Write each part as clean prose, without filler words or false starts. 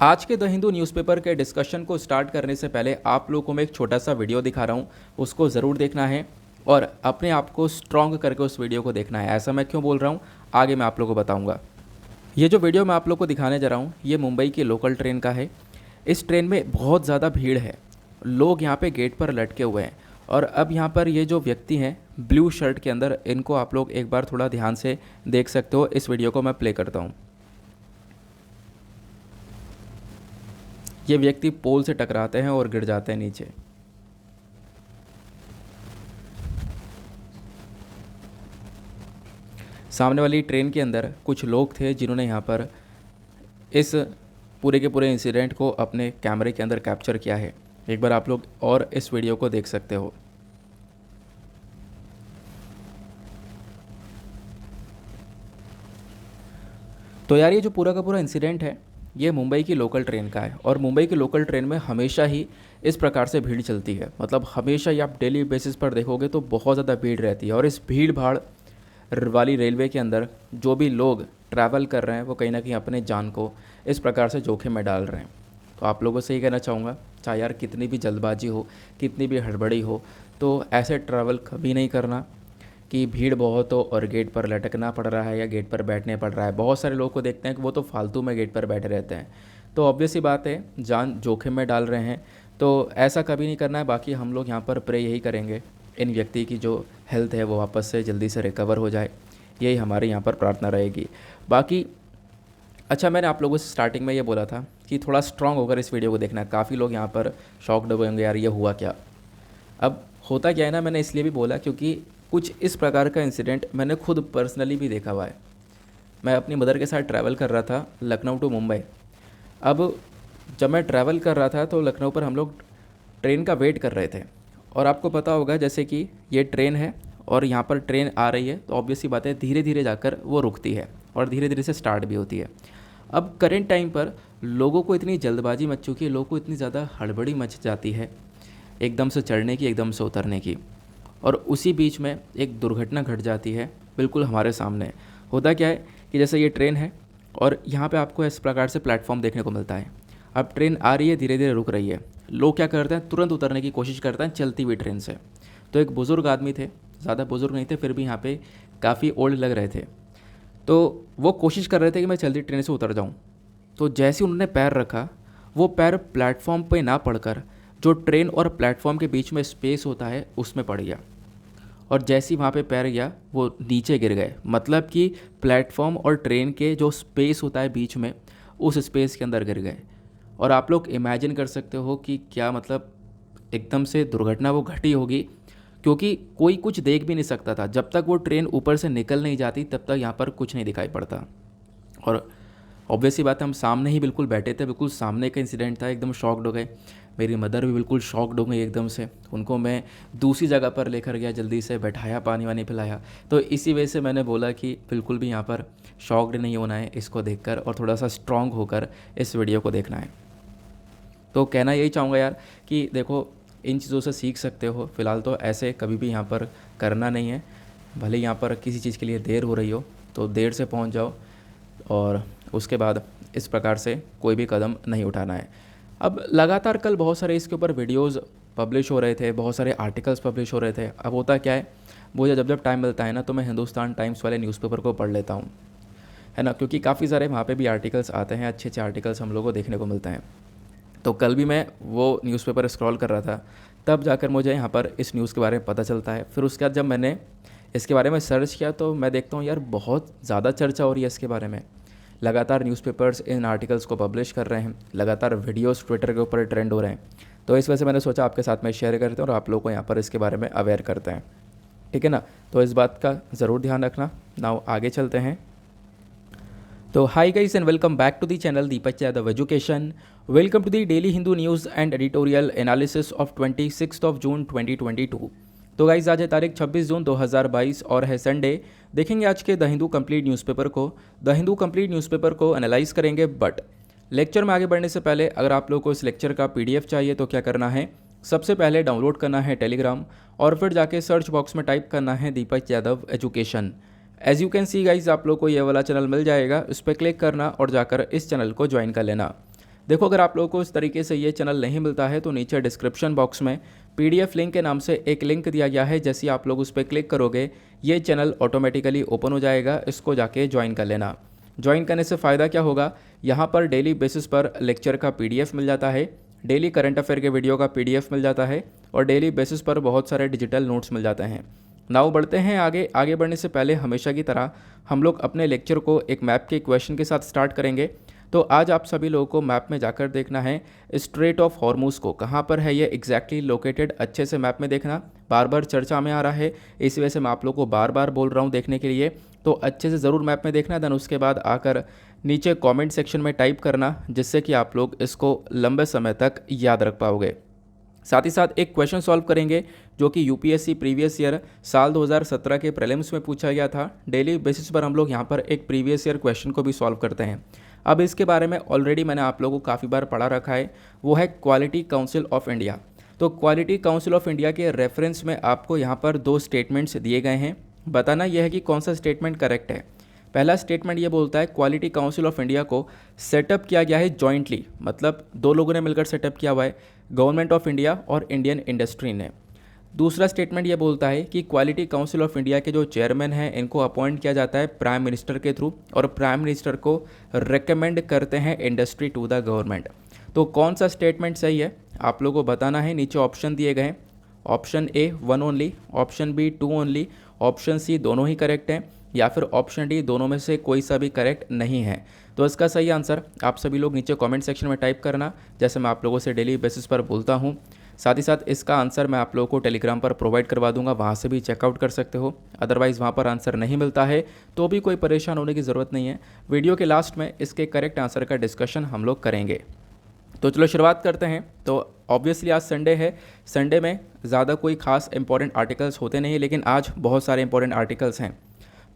आज के the Hindu newspaper के डिस्कशन को स्टार्ट करने से पहले आप लोगों को मैं एक छोटा सा वीडियो दिखा रहा हूँ, उसको ज़रूर देखना है और अपने आप को स्ट्रॉन्ग करके उस वीडियो को देखना है। ऐसा मैं क्यों बोल रहा हूँ आगे मैं आप लोगों को बताऊँगा। ये जो वीडियो मैं आप लोगों को दिखाने जा रहा हूँ ये मुंबई की लोकल ट्रेन का है। इस ट्रेन में बहुत ज़्यादा भीड़ है, लोग यहाँ पे गेट पर लटके हुए हैं और अब यहाँ पर ये जो व्यक्ति हैं ब्लू शर्ट के अंदर, इनको आप लोग एक बार थोड़ा ध्यान से देख सकते हो। इस वीडियो को मैं प्ले करता हूँ। ये व्यक्ति पोल से टकराते हैं और गिर जाते हैं नीचे। सामने वाली ट्रेन के अंदर कुछ लोग थे जिन्होंने यहाँ पर इस पूरे के पूरे इंसिडेंट को अपने कैमरे के अंदर कैप्चर किया है। एक बार आप लोग और इस वीडियो को देख सकते हो। तो यार ये जो पूरा का पूरा इंसिडेंट है ये मुंबई की लोकल ट्रेन का है और मुंबई की लोकल ट्रेन में हमेशा ही इस प्रकार से भीड़ चलती है। मतलब हमेशा ही आप डेली बेसिस पर देखोगे तो बहुत ज़्यादा भीड़ रहती है और इस भीड़ भाड़ वाली रेलवे के अंदर जो भी लोग ट्रैवल कर रहे हैं वो कहीं ना कहीं अपने जान को इस प्रकार से जोखिम में डाल रहे हैं। तो आप लोगों से ही कहना चाहूँगा, चाहे यार कितनी भी जल्दबाजी हो, कितनी भी हड़बड़ी हो, तो ऐसे ट्रैवल कभी नहीं करना कि भीड़ बहुत हो और गेट पर लटकना पड़ रहा है या गेट पर बैठने पड़ रहा है। बहुत सारे लोग को देखते हैं कि वो तो फालतू में गेट पर बैठे रहते हैं, तो ऑब्वियस सी बात है जान जोखिम में डाल रहे हैं। तो ऐसा कभी नहीं करना है। बाकी हम लोग यहाँ पर प्रे यही करेंगे इन व्यक्ति की जो हेल्थ है वो वापस से जल्दी से रिकवर हो जाए, यही हमारे यहाँ पर प्रार्थना रहेगी। बाकी अच्छा, मैंने आप लोगों से स्टार्टिंग में ये बोला था कि थोड़ा स्ट्रांग होकर इस वीडियो को देखना है। काफ़ी लोग यहाँ पर शॉक्ड होंगे, यार ये हुआ क्या। अब होता क्या है ना, मैंने इसलिए भी बोला क्योंकि कुछ इस प्रकार का इंसिडेंट मैंने खुद पर्सनली भी देखा हुआ है। मैं अपनी मदर के साथ ट्रैवल कर रहा था लखनऊ टू मुंबई। अब जब मैं ट्रैवल कर रहा था तो लखनऊ पर हम लोग ट्रेन का वेट कर रहे थे और आपको पता होगा जैसे कि ये ट्रेन है और यहाँ पर ट्रेन आ रही है तो ऑब्वियस सी बात है धीरे धीरे जाकर वो रुकती है और धीरे धीरे से स्टार्ट भी होती है। अब करेंट टाइम पर लोगों को इतनी जल्दबाजी मच चुकी है, लोगों को इतनी ज़्यादा हड़बड़ी मच जाती है एकदम से चढ़ने की, एकदम से उतरने की, और उसी बीच में एक दुर्घटना घट जाती है बिल्कुल हमारे सामने। होता क्या है कि जैसे ये ट्रेन है और यहाँ पे आपको इस प्रकार से प्लेटफॉर्म देखने को मिलता है। अब ट्रेन आ रही है, धीरे धीरे रुक रही है, लोग क्या करते हैं तुरंत उतरने की कोशिश करते हैं चलती हुई ट्रेन से। तो एक बुज़ुर्ग आदमी थे, ज़्यादा बुज़ुर्ग नहीं थे, फिर भी यहाँ पे काफ़ी ओल्ड लग रहे थे। तो वो कोशिश कर रहे थे कि मैं चलती ट्रेन से उतर जाऊँ। तो जैसे ही उन्होंने पैर रखा, वो पैर प्लेटफॉर्म पे ना पड़कर जो ट्रेन और प्लेटफॉर्म के बीच में स्पेस होता है उसमें पड़ गया और जैसे ही वहाँ पे पैर गया वो नीचे गिर गए। मतलब कि प्लेटफॉर्म और ट्रेन के जो स्पेस होता है बीच में, उस स्पेस के अंदर गिर गए। और आप लोग इमेजिन कर सकते हो कि क्या मतलब एकदम से दुर्घटना वो घटी होगी, क्योंकि कोई कुछ देख भी नहीं सकता था। जब तक वो ट्रेन ऊपर से निकल नहीं जाती तब तक यहाँ पर कुछ नहीं दिखाई पड़ता। और ऑब्वियस सी बात है, हम सामने ही बिल्कुल बैठे थे, बिल्कुल सामने का इंसिडेंट था, एकदम शॉक्ड हो गए। मेरी मदर भी बिल्कुल शॉक्ड हो गई एकदम से। उनको मैं दूसरी जगह पर लेकर गया, जल्दी से बैठाया, पानी वानी पिलाया। तो इसी वजह से मैंने बोला कि बिल्कुल भी यहाँ पर शॉक्ड नहीं होना है इसको देखकर और थोड़ा सा स्ट्रॉन्ग होकर इस वीडियो को देखना है। तो कहना यही चाहूँगा यार कि देखो इन चीज़ों से सीख सकते हो। फ़िलहाल तो ऐसे कभी भी यहाँ पर करना नहीं है। भले यहाँ पर किसी चीज़ के लिए देर हो रही हो तो देर से पहुँच जाओ और उसके बाद इस प्रकार से कोई भी कदम नहीं उठाना है। अब लगातार कल बहुत सारे इसके ऊपर वीडियोज़ पब्लिश हो रहे थे, बहुत सारे आर्टिकल्स पब्लिश हो रहे थे। अब होता क्या है, मुझे जब जब टाइम मिलता है ना तो मैं हिंदुस्तान टाइम्स वाले न्यूज़पेपर को पढ़ लेता हूँ, है ना, क्योंकि काफ़ी सारे वहाँ पे भी आर्टिकल्स आते हैं, अच्छे अच्छे आर्टिकल्स हम लोग को देखने को मिलते हैं। तो कल भी मैं वो न्यूज़पेपर स्क्रॉल कर रहा था, तब जाकर मुझे यहाँ पर इस न्यूज़ के बारे में पता चलता है। फिर उसके बाद जब मैंने इसके बारे में सर्च किया तो मैं देखता हूँ यार बहुत ज़्यादा चर्चा हो रही है इसके बारे में। लगातार न्यूज़पेपर्स इन आर्टिकल्स को पब्लिश कर रहे हैं, लगातार वीडियोस ट्विटर के ऊपर ट्रेंड हो रहे हैं। तो इस वजह से मैंने सोचा आपके साथ में शेयर करते हैं और आप लोगों को यहाँ पर इसके बारे में अवेयर करते हैं, ठीक है ना। तो इस बात का ज़रूर ध्यान रखना। नाउ आगे चलते हैं। तो hi guys and welcome back to the channel Deepak Yadav education. Welcome to the daily Hindu news and editorial analysis of 26 June 2022। तो गाइस आज है तारीख 26 जून 2022 और है संडे। देखेंगे आज के द हिंदू कंप्लीट न्यूज़पेपर को। द हिंदू कंप्लीट न्यूज़पेपर को एनालाइज करेंगे, बट लेक्चर में आगे बढ़ने से पहले अगर आप लोगों को इस लेक्चर का पीडीएफ चाहिए तो क्या करना है, सबसे पहले डाउनलोड करना है टेलीग्राम और फिर जाके सर्च बॉक्स में टाइप करना है Deepak Yadav education. As you can see guys आप लोग को ये वाला चैनल मिल जाएगा, उस पर क्लिक करना और जाकर इस चैनल को ज्वाइन कर लेना। देखो, अगर आप लोगों को इस तरीके से ये चैनल नहीं मिलता है तो नीचे डिस्क्रिप्शन बॉक्स में PDF लिंक के नाम से एक लिंक दिया गया है। जैसे ही आप लोग उस पर क्लिक करोगे ये चैनल ऑटोमेटिकली ओपन हो जाएगा, इसको जाके ज्वाइन कर लेना। ज्वाइन करने से फ़ायदा क्या होगा, यहाँ पर डेली बेसिस पर लेक्चर का PDF मिल जाता है, डेली करंट अफेयर के वीडियो का PDF मिल जाता है और डेली बेसिस पर बहुत सारे डिजिटल नोट्स मिल जाते हैं। नाउ बढ़ते हैं आगे। आगे बढ़ने से पहले हमेशा की तरह हम लोग अपने लेक्चर को एक मैप के क्वेश्चन के साथ स्टार्ट करेंगे। तो आज आप सभी लोगों को मैप में जाकर देखना है स्ट्रेट ऑफ हॉर्मूज को कहाँ पर है ये एग्जैक्टली लोकेटेड, अच्छे से मैप में देखना। बार बार चर्चा में आ रहा है, इस वजह से मैं आप लोगों को बार बार बोल रहा हूँ देखने के लिए, तो अच्छे से ज़रूर मैप में देखना। देन उसके बाद आकर नीचे कमेंट सेक्शन में टाइप करना, जिससे कि आप लोग इसको लंबे समय तक याद रख पाओगे। साथ ही साथ एक क्वेश्चन सॉल्व करेंगे जो कि UPSC प्रीवियस ईयर साल 2017 के प्रीलिम्स में पूछा गया था। डेली बेसिस पर हम लोग यहाँ पर एक प्रीवियस ईयर क्वेश्चन को भी सॉल्व करते हैं। अब इसके बारे में ऑलरेडी मैंने आप लोगों को काफ़ी बार पढ़ा रखा है, वो है क्वालिटी काउंसिल ऑफ इंडिया। तो क्वालिटी काउंसिल ऑफ इंडिया के रेफरेंस में आपको यहाँ पर 2 स्टेटमेंट्स दिए गए हैं। बताना यह है कि कौन सा स्टेटमेंट करेक्ट है। पहला स्टेटमेंट ये बोलता है क्वालिटी काउंसिल ऑफ इंडिया को सेटअप किया गया है जॉइंटली, मतलब 2 लोगों ने मिलकर सेटअप किया हुआ है, गवर्नमेंट ऑफ इंडिया और इंडियन इंडस्ट्री ने। दूसरा स्टेटमेंट ये बोलता है कि क्वालिटी काउंसिल ऑफ इंडिया के जो चेयरमैन हैं इनको अपॉइंट किया जाता है प्राइम मिनिस्टर के थ्रू और प्राइम मिनिस्टर को रेकमेंड करते हैं इंडस्ट्री टू द गवर्नमेंट। तो कौन सा स्टेटमेंट सही है आप लोगों को बताना है। नीचे ऑप्शन दिए गए हैं, option A 1 only, option B 2 only, option C दोनों ही करेक्ट हैं, या फिर ऑप्शन D दोनों में से कोई सा भी करेक्ट नहीं है। तो इसका सही आंसर आप सभी लोग नीचे कमेंट सेक्शन में टाइप करना, जैसे मैं आप लोगों से डेली बेसिस पर बोलता हूँ। साथ ही साथ इसका आंसर मैं आप लोगों को टेलीग्राम पर प्रोवाइड करवा दूंगा, वहाँ से भी चेकआउट कर सकते हो। अदरवाइज़ वहाँ पर आंसर नहीं मिलता है तो भी कोई परेशान होने की ज़रूरत नहीं है। वीडियो के लास्ट में इसके करेक्ट आंसर का डिस्कशन हम लोग करेंगे। तो चलो शुरुआत करते हैं। तो ऑब्वियसली आज संडे है, संडे में ज़्यादा कोई खास इंपॉर्टेंट आर्टिकल्स होते नहीं, लेकिन आज बहुत सारे इंपॉर्टेंट आर्टिकल्स हैं।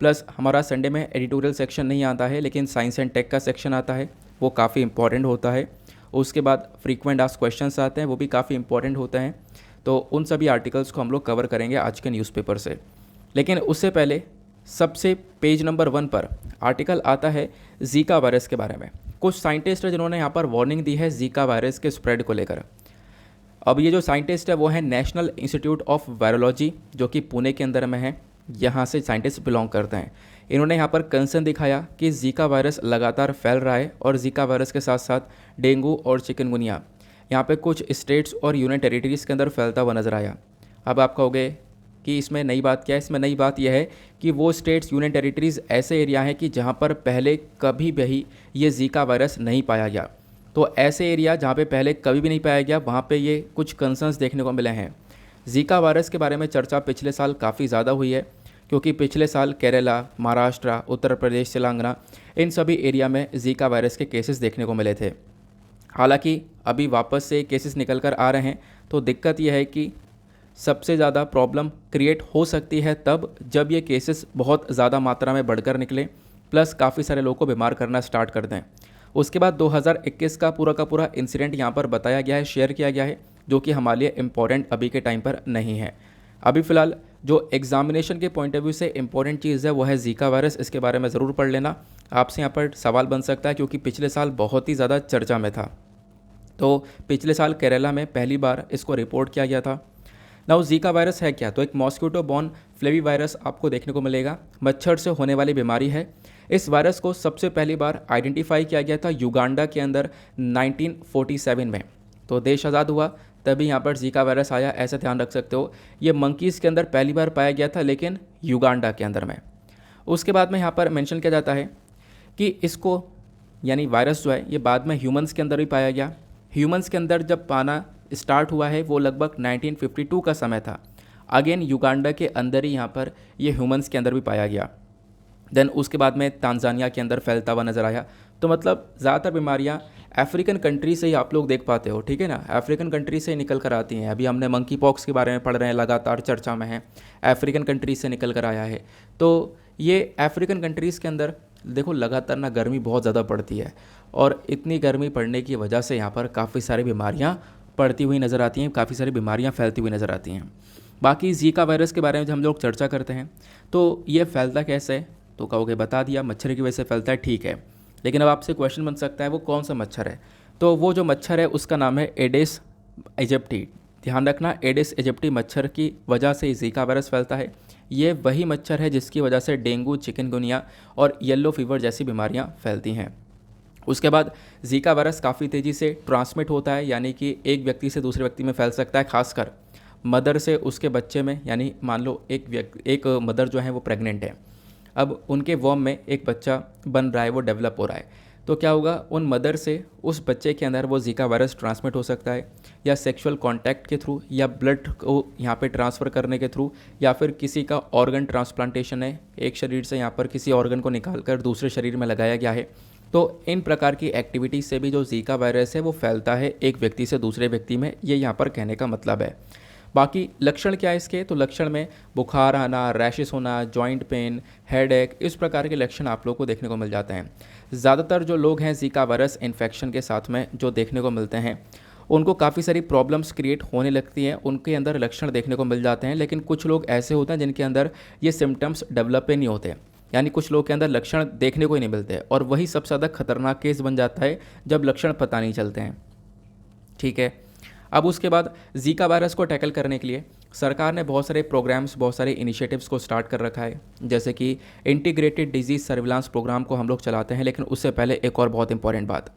प्लस हमारा संडे में एडिटोरियल सेक्शन नहीं आता है, लेकिन साइंस एंड टेक का सेक्शन आता है, वो काफ़ी इंपॉर्टेंट होता है। उसके बाद फ्रीक्वेंट आस्क्ड क्वेश्चंस आते हैं, वो भी काफ़ी इंपॉर्टेंट होते हैं। तो उन सभी आर्टिकल्स को हम लोग कवर करेंगे आज के न्यूज़पेपर से। लेकिन उससे पहले सबसे पेज नंबर 1 पर आर्टिकल आता है जीका वायरस के बारे में। कुछ साइंटिस्ट हैं जिन्होंने यहाँ पर वार्निंग दी है जीका वायरस के स्प्रेड को लेकर। अब ये जो साइंटिस्ट है वो है नेशनल इंस्टीट्यूट ऑफ वायरोलॉजी, जो कि पुणे के अंदर में है। यहाँ से साइंटिस्ट बिलोंग करते हैं। इन्होंने यहाँ पर कंसर्न दिखाया कि जीका वायरस लगातार फैल रहा है और जीका वायरस के साथ साथ डेंगू और चिकनगुनिया यहाँ पे कुछ स्टेट्स और यूनियन टेरिटरीज़ के अंदर फैलता हुआ नजर आया। अब आप कहोगे कि इसमें नई बात क्या है। इसमें नई बात यह है कि वो स्टेट्स यूनियन टेरिटरीज़ ऐसे एरिया हैं कि जहाँ पर पहले कभी भी ये जीका वायरस नहीं पाया गया। तो ऐसे एरिया जहाँ पे पहले कभी भी नहीं पाया गया, वहाँ पे ये कुछ कंसर्न्स देखने को मिले हैं। जीका वायरस के बारे में चर्चा पिछले साल काफ़ी ज़्यादा हुई है, क्योंकि पिछले साल केरला, महाराष्ट्र, उत्तर प्रदेश, तेलंगाना इन सभी एरिया में जीका वायरस के केसेस देखने को मिले थे। हालांकि अभी वापस से केसेस निकल कर आ रहे हैं। तो दिक्कत यह है कि सबसे ज़्यादा प्रॉब्लम क्रिएट हो सकती है तब जब ये केसेस बहुत ज़्यादा मात्रा में बढ़कर निकले, प्लस काफ़ी सारे लोगों को बीमार करना स्टार्ट कर दें। उसके बाद 2021 का पूरा इंसिडेंट यहाँ पर बताया गया है, शेयर किया गया है, जो कि हमारे लिए इम्पॉर्टेंट अभी के टाइम पर नहीं है। अभी फ़िलहाल जो एग्जामिनेशन के पॉइंट ऑफ व्यू से इंपॉर्टेंट चीज़ है वो है जीका वायरस। इसके बारे में ज़रूर पढ़ लेना, आपसे यहाँ पर सवाल बन सकता है, क्योंकि पिछले साल बहुत ही ज़्यादा चर्चा में था। तो पिछले साल केरला में पहली बार इसको रिपोर्ट किया गया था। नाउ जीका वायरस है क्या, तो एक मॉस्किटो बॉर्न फ्लेवी वायरस आपको देखने को मिलेगा, मच्छर से होने वाली बीमारी है। इस वायरस को सबसे पहली बार आइडेंटिफाई किया गया था युगांडा के अंदर 1947 में। तो देश आज़ाद हुआ तभी यहाँ पर जीका वायरस आया, ऐसा ध्यान रख सकते हो। ये मंकीज़ के अंदर पहली बार पाया गया था, लेकिन युगांडा के अंदर में। उसके बाद में यहाँ पर मेंशन किया जाता है कि इसको यानी वायरस जो है ये बाद में ह्यूमंस के अंदर भी पाया गया। ह्यूमंस के अंदर जब पाना स्टार्ट हुआ है वो लगभग 1952 का समय था। अगेन युगांडा के अंदर ही यहाँ पर ये ह्यूमंस के अंदर भी पाया गया। देन उसके बाद में तांजानिया के अंदर फैलता हुआ नज़र आया। तो मतलब ज़्यादातर बीमारियाँ अफ्रीकन कंट्री से ही आप लोग देख पाते हो, ठीक है ना, अफ्रीकन कंट्री से ही निकल कर आती हैं। अभी हमने मंकी पॉक्स के बारे में पढ़ रहे हैं, लगातार चर्चा में है, अफ्रीकन कंट्री से निकल कर आया है। तो ये अफ्रीकन कंट्रीज़ के अंदर देखो लगातार ना गर्मी बहुत ज़्यादा पड़ती है, और इतनी गर्मी पड़ने की वजह से यहाँ पर काफ़ी सारी बीमारियाँ पड़ती हुई नज़र आती हैं, काफ़ी सारी बीमारियाँ फैलती हुई नज़र आती हैं। बाकी जीका वायरस के बारे में जब हम लोग चर्चा करते हैं तो ये फैलता कैसे है, तो कहोगे बता दिया मच्छर की वजह से फैलता है, ठीक है। लेकिन अब आपसे क्वेश्चन बन सकता है वो कौन सा मच्छर है। तो वो जो मच्छर है उसका नाम है एडिस एजिप्टी। ध्यान रखना, एडिस एजिप्टी मच्छर की वजह से ज़ीका वायरस फैलता है। ये वही मच्छर है जिसकी वजह से डेंगू, चिकनगुनिया और येलो फीवर जैसी बीमारियां फैलती हैं। उसके बाद ज़ीका वायरस काफ़ी तेज़ी से ट्रांसमिट होता है, यानी कि एक व्यक्ति से दूसरे व्यक्ति में फैल सकता है, खासकर मदर से उसके बच्चे में। यानी मान लो एक मदर जो है वो प्रेग्नेंट है, अब उनके वॉम में एक बच्चा बन रहा है, वो डेवलप हो रहा है, तो क्या होगा, उन मदर से उस बच्चे के अंदर वो ज़ीका वायरस ट्रांसमिट हो सकता है, या सेक्सुअल कांटेक्ट के थ्रू, या ब्लड को यहाँ पे ट्रांसफ़र करने के थ्रू, या फिर किसी का ऑर्गन ट्रांसप्लांटेशन है, एक शरीर से यहाँ पर किसी ऑर्गन को निकाल कर दूसरे शरीर में लगाया गया है। तो इन प्रकार की एक्टिविटी से भी जो ज़ीका वायरस है वो फैलता है एक व्यक्ति से दूसरे व्यक्ति में, ये यहाँ पर कहने का मतलब है। बाकी लक्षण क्या है इसके, तो लक्षण में बुखार आना, रैशेस होना, जॉइंट पेन, हेडेक, इस प्रकार के लक्षण आप लोग को देखने को मिल जाते हैं। ज़्यादातर जो लोग हैं ज़ीका वायरस इन्फेक्शन के साथ में जो देखने को मिलते हैं, उनको काफ़ी सारी प्रॉब्लम्स क्रिएट होने लगती हैं, उनके अंदर लक्षण देखने को मिल जाते हैं। लेकिन कुछ लोग ऐसे होते हैं जिनके अंदर ये सिम्टम्स डेवलप ही नहीं होते, यानी कुछ लोग के अंदर लक्षण देखने को ही नहीं मिलते, और वही सबसे ज़्यादा खतरनाक केस बन जाता है जब लक्षण पता नहीं चलते हैं। ठीक है, अब उसके बाद ज़ीका वायरस को टैकल करने के लिए सरकार ने बहुत सारे प्रोग्राम्स, बहुत सारे इनिशिएटिव्स को स्टार्ट कर रखा है, जैसे कि इंटीग्रेटेड डिजीज़ सर्विलांस प्रोग्राम को हम लोग चलाते हैं। लेकिन उससे पहले एक और बहुत इंपॉर्टेंट बात,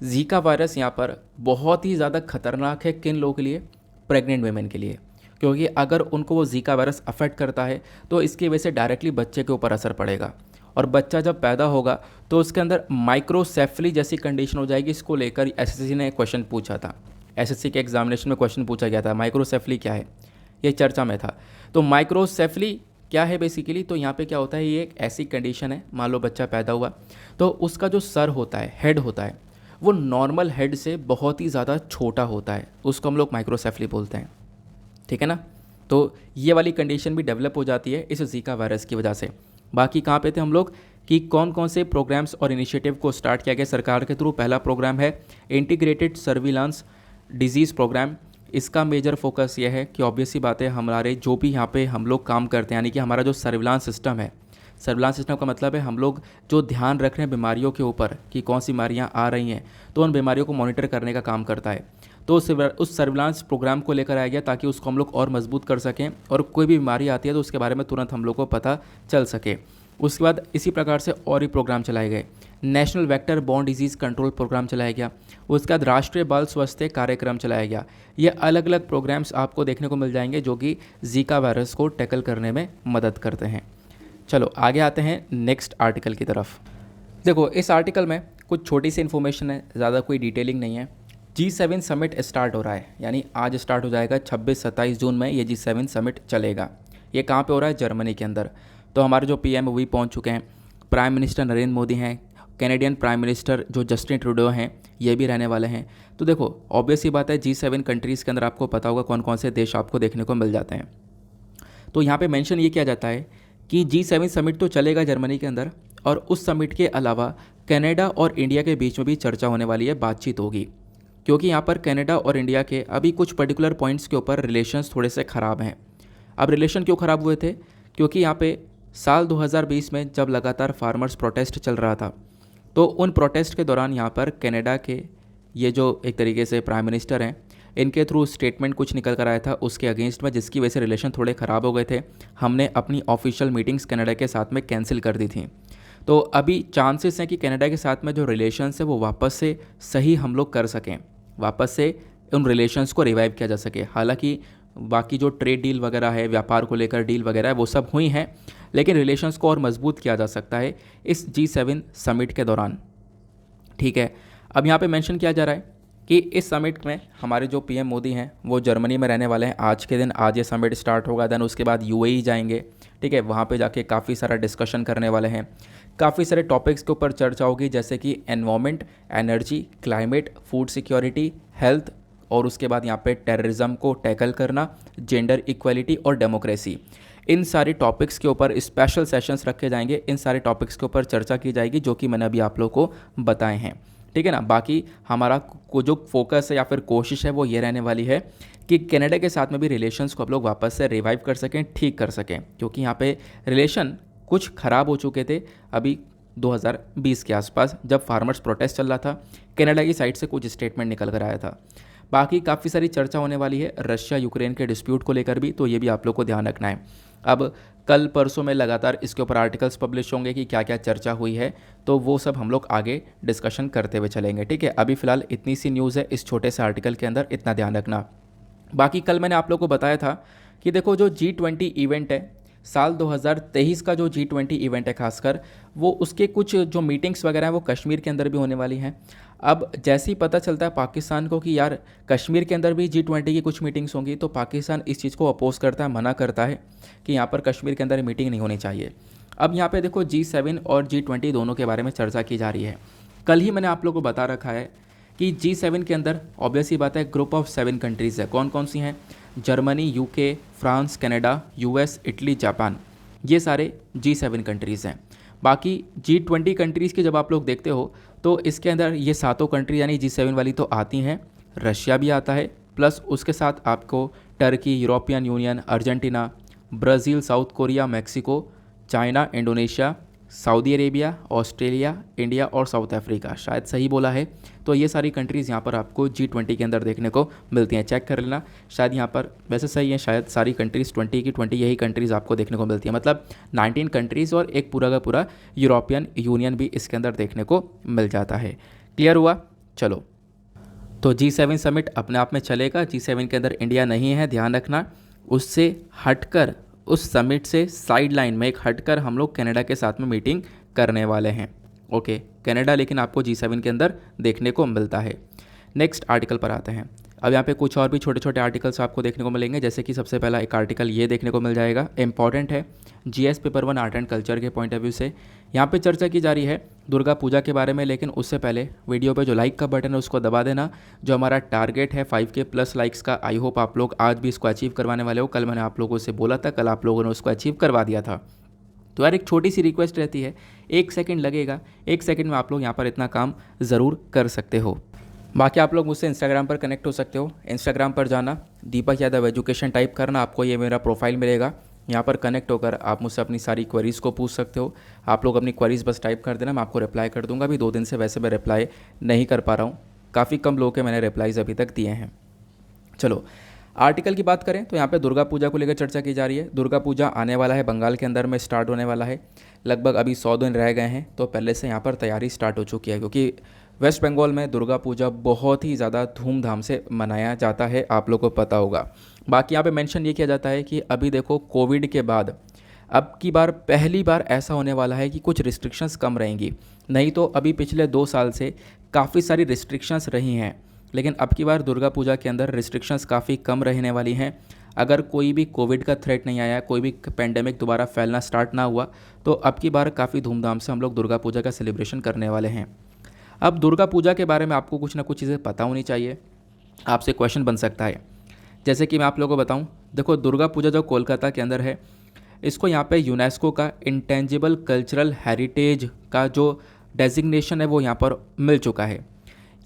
ज़ीका वायरस यहाँ पर बहुत ही ज़्यादा खतरनाक है किन लोगों के लिए, प्रेग्नेंट वेमेन के लिए, क्योंकि अगर उनको वो ज़ीका वायरस अफेक्ट करता है तो इसकी वजह से डायरेक्टली बच्चे के ऊपर असर पड़ेगा, और बच्चा जब पैदा होगा तो उसके अंदर माइक्रोसेफली जैसी कंडीशन हो जाएगी। इसको लेकर एसएससी ने क्वेश्चन पूछा था, एसएससी के एग्जामिनेशन में क्वेश्चन पूछा गया था, माइक्रोसेफली क्या है, ये चर्चा में था। तो माइक्रोसेफली क्या है बेसिकली, तो यहाँ पे क्या होता है, ये एक ऐसी कंडीशन है, मान लो बच्चा पैदा हुआ तो उसका जो सर होता है, हेड होता है, वो नॉर्मल हेड से बहुत ही ज़्यादा छोटा होता है, उसको हम लोग माइक्रोसेफली बोलते हैं। ठीक है ना, तो ये वाली कंडीशन भी डेवलप हो जाती है इस ज़ीका वायरस की वजह से। बाकी कहाँ पे थे हम लोग, कि कौन कौन से प्रोग्राम्स और इनिशिएटिव को स्टार्ट किया गया सरकार के थ्रू। पहला प्रोग्राम है इंटीग्रेटेड सर्विलांस डिजीज़ प्रोग्राम। इसका मेजर फोकस ये है कि ऑब्वियस सी बात है, हमारे जो भी यहाँ पे हम लोग काम करते हैं, यानी कि हमारा जो सर्विलांस सिस्टम है, सर्विलांस सिस्टम का मतलब है हम लोग जो ध्यान रख रहे हैं बीमारियों के ऊपर कि कौन सी बीमारियाँ आ रही हैं, तो उन बीमारियों को मॉनिटर करने का काम करता है। तो उस सर्विलांस प्रोग्राम को लेकर आया गया ताकि उसको हम लोग और मजबूत कर सकें, और कोई भी बीमारी आती है तो उसके बारे में तुरंत हम लोग को पता चल सके। उसके बाद इसी प्रकार से और भी प्रोग्राम चलाए गए। National vector borne disease control program चलाया गया। उसके बाद राष्ट्रीय बाल स्वास्थ्य कार्यक्रम चलाया गया। ये अलग अलग प्रोग्राम्स आपको देखने को मिल जाएंगे जो कि ज़ीका वायरस को टैकल करने में मदद करते हैं। चलो आगे आते हैं नेक्स्ट आर्टिकल की तरफ। देखो इस आर्टिकल में कुछ छोटी सी इन्फॉर्मेशन है, ज़्यादा कोई डिटेलिंग नहीं है। G7 समिट स्टार्ट हो रहा है, यानी आज स्टार्ट हो जाएगा 26-27 जून में ये G7 समिट चलेगा। ये कहाँ पे हो रहा है, जर्मनी के अंदर। तो हमारे जो पीएम वही पहुँच चुके हैं, प्राइम मिनिस्टर नरेंद्र मोदी हैं, कैनेडियन प्राइम मिनिस्टर जो जस्टिन ट्रूडो हैं, ये भी रहने वाले हैं। तो देखो ऑब्वियस ही बात है, G7 कंट्रीज़ के अंदर आपको पता होगा कौन कौन से देश आपको देखने को मिल जाते हैं। तो यहाँ पे मेंशन ये किया जाता है कि G7 समिट तो चलेगा जर्मनी के अंदर, और उस समिट के अलावा कनाडा और इंडिया के बीच में भी चर्चा होने वाली है, बातचीत होगी। क्योंकि यहाँ पर कनाडा और इंडिया के अभी कुछ पर्टिकुलर पॉइंट्स के ऊपर रिलेशंस थोड़े से ख़राब हैं। अब रिलेशन क्यों ख़राब हुए थे, क्योंकि यहाँ पे साल 2020 में जब लगातार फार्मर्स प्रोटेस्ट चल रहा था, तो उन प्रोटेस्ट के दौरान यहाँ पर कनाडा के ये जो एक तरीके से प्राइम मिनिस्टर हैं, इनके थ्रू स्टेटमेंट कुछ निकल कर आया था उसके अगेंस्ट में, जिसकी वजह से रिलेशन थोड़े ख़राब हो गए थे। हमने अपनी ऑफिशियल मीटिंग्स कनाडा के साथ में कैंसिल कर दी थी। तो अभी चांसेस हैं कि कनाडा के साथ में जो रिलेशंस है वो वापस से सही हम लोग कर सकें, वापस से उन रिलेशंस को रिवाइव किया जा सके। हालांकि बाकी जो ट्रेड डील वगैरह है, व्यापार को लेकर डील वगैरह है, वो सब हुई हैं, लेकिन रिलेशंस को और मजबूत किया जा सकता है इस G7 समिट के दौरान। ठीक है, अब यहाँ पे मेंशन किया जा रहा है कि इस समिट में हमारे जो पीएम मोदी हैं वो जर्मनी में रहने वाले हैं आज के दिन। आज ये समिट स्टार्ट होगा, देन उसके बाद UAE जाएंगे। ठीक है, वहाँ पे जाके काफ़ी सारा डिस्कशन करने वाले हैं, काफ़ी सारे टॉपिक्स के ऊपर चर्चा होगी, जैसे कि environment, energy, climate, food security, health, और उसके बाद यहाँ पे टेररिज्म को टैकल करना, जेंडर इक्वलिटी और डेमोक्रेसी। इन सारे टॉपिक्स के ऊपर स्पेशल सेशंस रखे जाएंगे, इन सारे टॉपिक्स के ऊपर चर्चा की जाएगी जो कि मैंने अभी आप लोग को बताए हैं। ठीक है ना, बाकी हमारा जो फोकस है या फिर कोशिश है वो ये रहने वाली है कि कनाडा के साथ में भी रिलेशंस को आप लोग वापस से रिवाइव कर सकें, ठीक कर सकें, क्योंकि यहाँ पे रिलेशन कुछ ख़राब हो चुके थे। अभी 2020 के आसपास, जब फार्मर्स प्रोटेस्ट चल रहा था। कनाडा की साइड से कुछ स्टेटमेंट निकल कर आया था। बाकी काफ़ी सारी चर्चा होने वाली है रशिया यूक्रेन के डिस्प्यूट को लेकर भी, तो ये भी आप लोग को ध्यान रखना है। अब कल परसों में लगातार इसके ऊपर आर्टिकल्स पब्लिश होंगे कि क्या क्या चर्चा हुई है, तो वो सब हम लोग आगे डिस्कशन करते हुए चलेंगे, ठीक है। अभी फ़िलहाल इतनी सी न्यूज़ है इस छोटे से आर्टिकल के अंदर, इतना ध्यान रखना। बाकी कल मैंने आप लोग को बताया था कि देखो जो G20 इवेंट है, साल 2023 का जो G20 इवेंट है खासकर, वो उसके कुछ जो मीटिंग्स वगैरह हैं वो कश्मीर के अंदर भी होने वाली हैं। अब जैसे ही पता चलता है पाकिस्तान को कि यार कश्मीर के अंदर भी G20 की कुछ मीटिंग्स होंगी, तो पाकिस्तान इस चीज़ को अपोज करता है, मना करता है कि यहाँ पर कश्मीर के अंदर मीटिंग नहीं होनी चाहिए। अब यहाँ पे देखो G7 और G20 दोनों के बारे में चर्चा की जा रही है। कल ही मैंने आप लोगों को बता रखा है कि G7 के अंदर ऑब्वियस ही बात है ग्रुप ऑफ 7 कंट्रीज़ है। कौन कौन सी हैं? Germany, UK, France, Canada, US, Italy, Japan, ये सारे G7 कंट्रीज़ हैं। बाकी G20 कंट्रीज़ की जब आप लोग देखते हो तो इसके अंदर ये सातों कंट्री यानी G7 वाली तो आती हैं, रशिया भी आता है, प्लस उसके साथ आपको Turkey, European union, Argentina, Brazil, south Korea, Mexico, China, Indonesia, Saudi Arabia, Australia, India और साउथ अफ्रीका, शायद सही बोला है। तो ये सारी कंट्रीज़ यहाँ पर आपको G20 के अंदर देखने को मिलती हैं। चेक कर लेना, शायद यहाँ पर वैसे सही है, शायद सारी कंट्रीज़ 20 की 20 यही कंट्रीज़ आपको देखने को मिलती है। मतलब 19 कंट्रीज़ और एक पूरा का पूरा यूरोपियन यूनियन भी इसके अंदर देखने को मिल जाता है। क्लियर हुआ? चलो, तो G7 समिट अपने आप में चलेगा। G7 के अंदर इंडिया नहीं है, ध्यान रखना। उससे हटकर, उस समिट से साइड लाइन में एक हटकर हम लोग कनाडा के साथ में मीटिंग करने वाले हैं। ओके, कनाडा लेकिन आपको G7 के अंदर देखने को मिलता है। नेक्स्ट आर्टिकल पर आते हैं। अब यहाँ पे कुछ और भी छोटे छोटे आर्टिकल्स आपको देखने को मिलेंगे, जैसे कि सबसे पहला एक आर्टिकल ये देखने को मिल जाएगा, इंपॉर्टेंट है GS paper 1 art and culture के पॉइंट ऑफ व्यू से। यहाँ पे चर्चा की जा रही है दुर्गा पूजा के बारे में, लेकिन उससे पहले वीडियो पे जो लाइक का बटन है उसको दबा देना। जो हमारा टारगेट है 5K प्लस लाइक्स का, आई होप आप लोग आज भी इसको अचीव करवाने वाले हो। कल मैंने आप लोगों से बोला था, कल आप लोगों ने उसको अचीव करवा दिया था। तो यार एक छोटी सी रिक्वेस्ट रहती है, 1 सेकंड लगेगा, 1 सेकंड में आप लोग यहाँ पर इतना काम ज़रूर कर सकते हो। बाकी आप लोग मुझसे इंस्टाग्राम पर कनेक्ट हो सकते हो। इंस्टाग्राम पर जाना, दीपक यादव एजुकेशन टाइप करना, आपको ये मेरा प्रोफाइल मिलेगा। यहाँ पर कनेक्ट होकर आप मुझसे अपनी सारी क्वेरीज़ को पूछ सकते हो। आप लोग अपनी क्वेरीज़ बस टाइप कर देना, मैं आपको रिप्लाई कर दूंगा। अभी 2 दिन से वैसे मैं रिप्लाई नहीं कर पा रहा हूँ, काफ़ी कम लोगों के मैंने रिप्लाईज़ अभी तक दिए हैं। चलो, आर्टिकल की बात करें तो यहाँ पे दुर्गा पूजा को लेकर चर्चा की जा रही है। दुर्गा पूजा आने वाला है, बंगाल के अंदर में स्टार्ट होने वाला है। लगभग अभी 100 दिन रह गए हैं, तो पहले से यहाँ पर तैयारी स्टार्ट हो चुकी है, क्योंकि वेस्ट बंगाल में दुर्गा पूजा बहुत ही ज़्यादा धूमधाम से मनाया जाता है, आप लोगों को पता होगा। बाकी यहाँ पे मेंशन ये किया जाता है कि अभी देखो कोविड के बाद अब की बार पहली बार ऐसा होने वाला है कि कुछ रिस्ट्रिक्शंस कम रहेंगी। नहीं तो अभी पिछले 2 साल से काफ़ी सारी रिस्ट्रिक्शंस रही हैं, लेकिन अब की बार दुर्गा पूजा के अंदर रिस्ट्रिक्शंस काफ़ी कम रहने वाली हैं। अगर कोई भी कोविड का थ्रेट नहीं आया, कोई भी पेंडेमिक दोबारा फैलना स्टार्ट ना हुआ, तो अब की बार काफ़ी धूमधाम से हम लोग दुर्गा पूजा का सेलिब्रेशन करने वाले हैं। अब दुर्गा पूजा के बारे में आपको कुछ ना कुछ चीज़ें पता होनी चाहिए। आपसे क्वेश्चन बन सकता है, जैसे कि मैं आप लोगों को बताऊं, देखो दुर्गा पूजा जो कोलकाता के अंदर है, इसको यहाँ पे यूनेस्को का इंटेंजिबल कल्चरल हेरिटेज का जो डेजिग्नेशन है वो यहाँ पर मिल चुका है।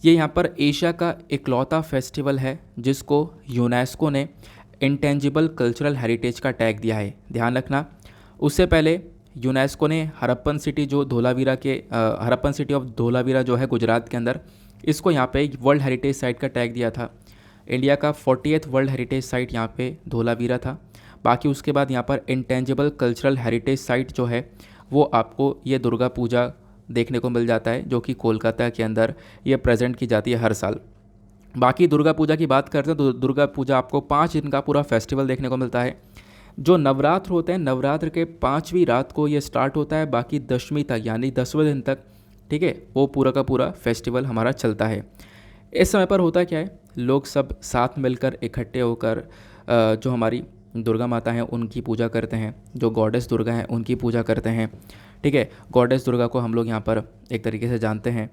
ये यहाँ पर एशिया का इकलौता फेस्टिवल है जिसको यूनेस्को ने इंटेंजिबल कल्चरल हेरिटेज का टैग दिया है, ध्यान रखना। उससे पहले यूनेस्को ने हड़प्पन सिटी जो धोलावीरा के हड़प्पन सिटी ऑफ धोलावीरा जो है गुजरात के अंदर, इसको यहाँ पे वर्ल्ड हेरिटेज साइट का टैग दिया था। इंडिया का 40th वर्ल्ड हेरिटेज साइट यहाँ पे धोलावीरा था। बाकी उसके बाद यहाँ पर इंटेंजिबल कल्चरल हेरिटेज साइट जो है वो आपको ये दुर्गा पूजा देखने को मिल जाता है, जो कि कोलकाता के अंदर ये प्रेजेंट की जाती है हर साल। बाकी दुर्गा पूजा की बात करते हैं तो दुर्गा पूजा आपको 5 दिन का पूरा फेस्टिवल देखने को मिलता है। जो नवरात्र होते हैं, नवरात्र के 5वीं रात को ये स्टार्ट होता है, बाकी 10वीं तक यानी 10वें दिन तक, ठीक है, वो पूरा का पूरा फेस्टिवल हमारा चलता है। इस समय पर होता क्या है, लोग सब साथ मिलकर इकट्ठे होकर जो हमारी दुर्गा माता हैं उनकी पूजा करते हैं, जो गॉडेस दुर्गा हैं उनकी पूजा करते हैं, ठीक है। गॉडेस दुर्गा को हम लोग यहाँ पर एक तरीके से जानते हैं।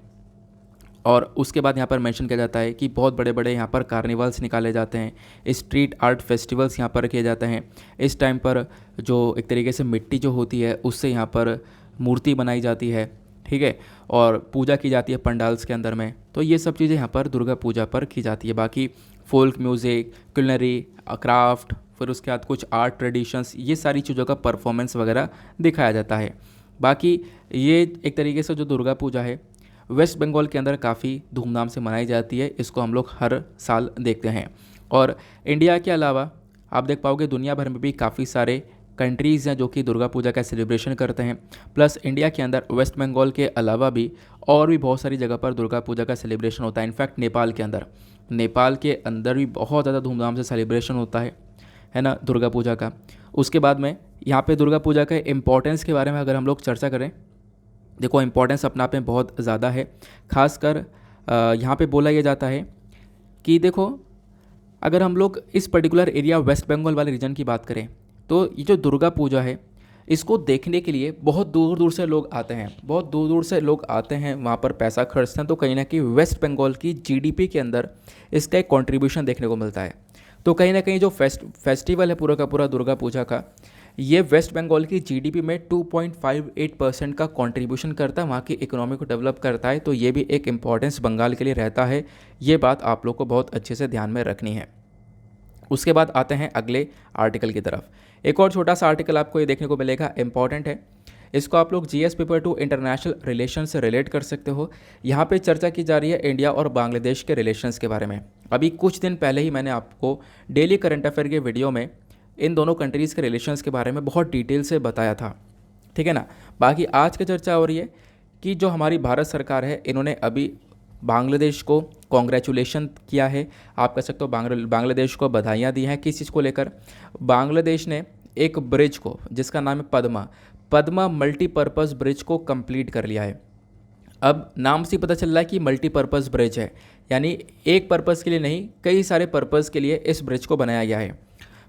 और उसके बाद यहाँ पर मेंशन किया जाता है कि बहुत बड़े बड़े यहाँ पर कार्निवल्स निकाले जाते हैं, स्ट्रीट आर्ट फेस्टिवल्स यहाँ पर किए जाते हैं। इस टाइम पर जो एक तरीके से मिट्टी जो होती है उससे यहाँ पर मूर्ति बनाई जाती है, ठीक है, और पूजा की जाती है पंडाल्स के अंदर में। तो ये सब चीज़ें यहाँ पर दुर्गा पूजा पर की जाती है। बाकी फोल्क म्यूज़िक, कुलिनरी, क्राफ्ट, फिर उसके बाद कुछ आर्ट ट्रेडिशंस, ये सारी चीज़ों का परफॉर्मेंस वगैरह दिखाया जाता है। बाकी ये एक तरीके से जो दुर्गा पूजा है वेस्ट बंगाल के अंदर काफ़ी धूमधाम से मनाई जाती है, इसको हम लोग हर साल देखते हैं। और इंडिया के अलावा आप देख पाओगे दुनिया भर में भी काफ़ी सारे कंट्रीज़ हैं जो कि दुर्गा पूजा का सेलिब्रेशन करते हैं। प्लस इंडिया के अंदर वेस्ट बंगाल के अलावा भी और भी बहुत सारी जगह पर दुर्गा पूजा का सेलिब्रेशन होता है। इनफैक्ट नेपाल के अंदर भी बहुत ज़्यादा धूमधाम से सेलिब्रेशन होता है ना दुर्गा पूजा का। उसके बाद में यहाँ पे दुर्गा पूजा के इम्पोर्टेंस के बारे में अगर हम लोग चर्चा करें, देखो इम्पोर्टेंस अपने आप में बहुत ज़्यादा है। खासकर यहाँ पे बोला यह जाता है कि देखो अगर हम लोग इस पर्टिकुलर एरिया वेस्ट बंगाल वाले रीजन की बात करें तो ये जो दुर्गा पूजा है इसको देखने के लिए बहुत दूर दूर से लोग आते हैं, वहाँ पर पैसा खर्चते हैं। तो कहीं ना कहीं वेस्ट बंगाल की जीडीपी के अंदर इसका एक कंट्रीब्यूशन देखने को मिलता है। तो कहीं ना कहीं जो फेस्टिवल है पूरा का पूरा दुर्गा पूजा का, ये वेस्ट बंगाल की जीडीपी में 2.58% का कंट्रीब्यूशन करता है, वहाँ की इकोनॉमी को डेवलप करता है। तो ये भी एक इम्पॉर्टेंस बंगाल के लिए रहता है, ये बात आप लोग को बहुत अच्छे से ध्यान में रखनी है। उसके बाद आते हैं अगले आर्टिकल की तरफ। एक और छोटा सा आर्टिकल आपको ये देखने को मिलेगा, इंपॉर्टेंट है, इसको आप लोग जीएस पेपर 2 इंटरनेशनल रिलेशन से रिलेट कर सकते हो। यहाँ पे चर्चा की जा रही है इंडिया और बांग्लादेश के रिलेशंस के बारे में। अभी कुछ दिन पहले ही मैंने आपको डेली करंट अफेयर के वीडियो में इन दोनों कंट्रीज़ के रिलेशंस के बारे में बहुत डिटेल से बताया था, ठीक है ना। बाकी आज की चर्चा हो रही है कि जो हमारी भारत सरकार है इन्होंने अभी बांग्लादेश को कॉन्ग्रेचुलेशन किया है, आप कह सकते हो बांग्लादेश को बधाइयाँ दी हैं। किस चीज़ को लेकर? बांग्लादेश ने एक ब्रिज को जिसका नाम है पद्मा मल्टीपर्पज़ ब्रिज को कंप्लीट कर लिया है। अब नाम से पता चल रहा है कि मल्टीपर्पज़ ब्रिज है, यानी एक पर्पज़ के लिए नहीं कई सारे पर्पज़ के लिए इस ब्रिज को बनाया गया है।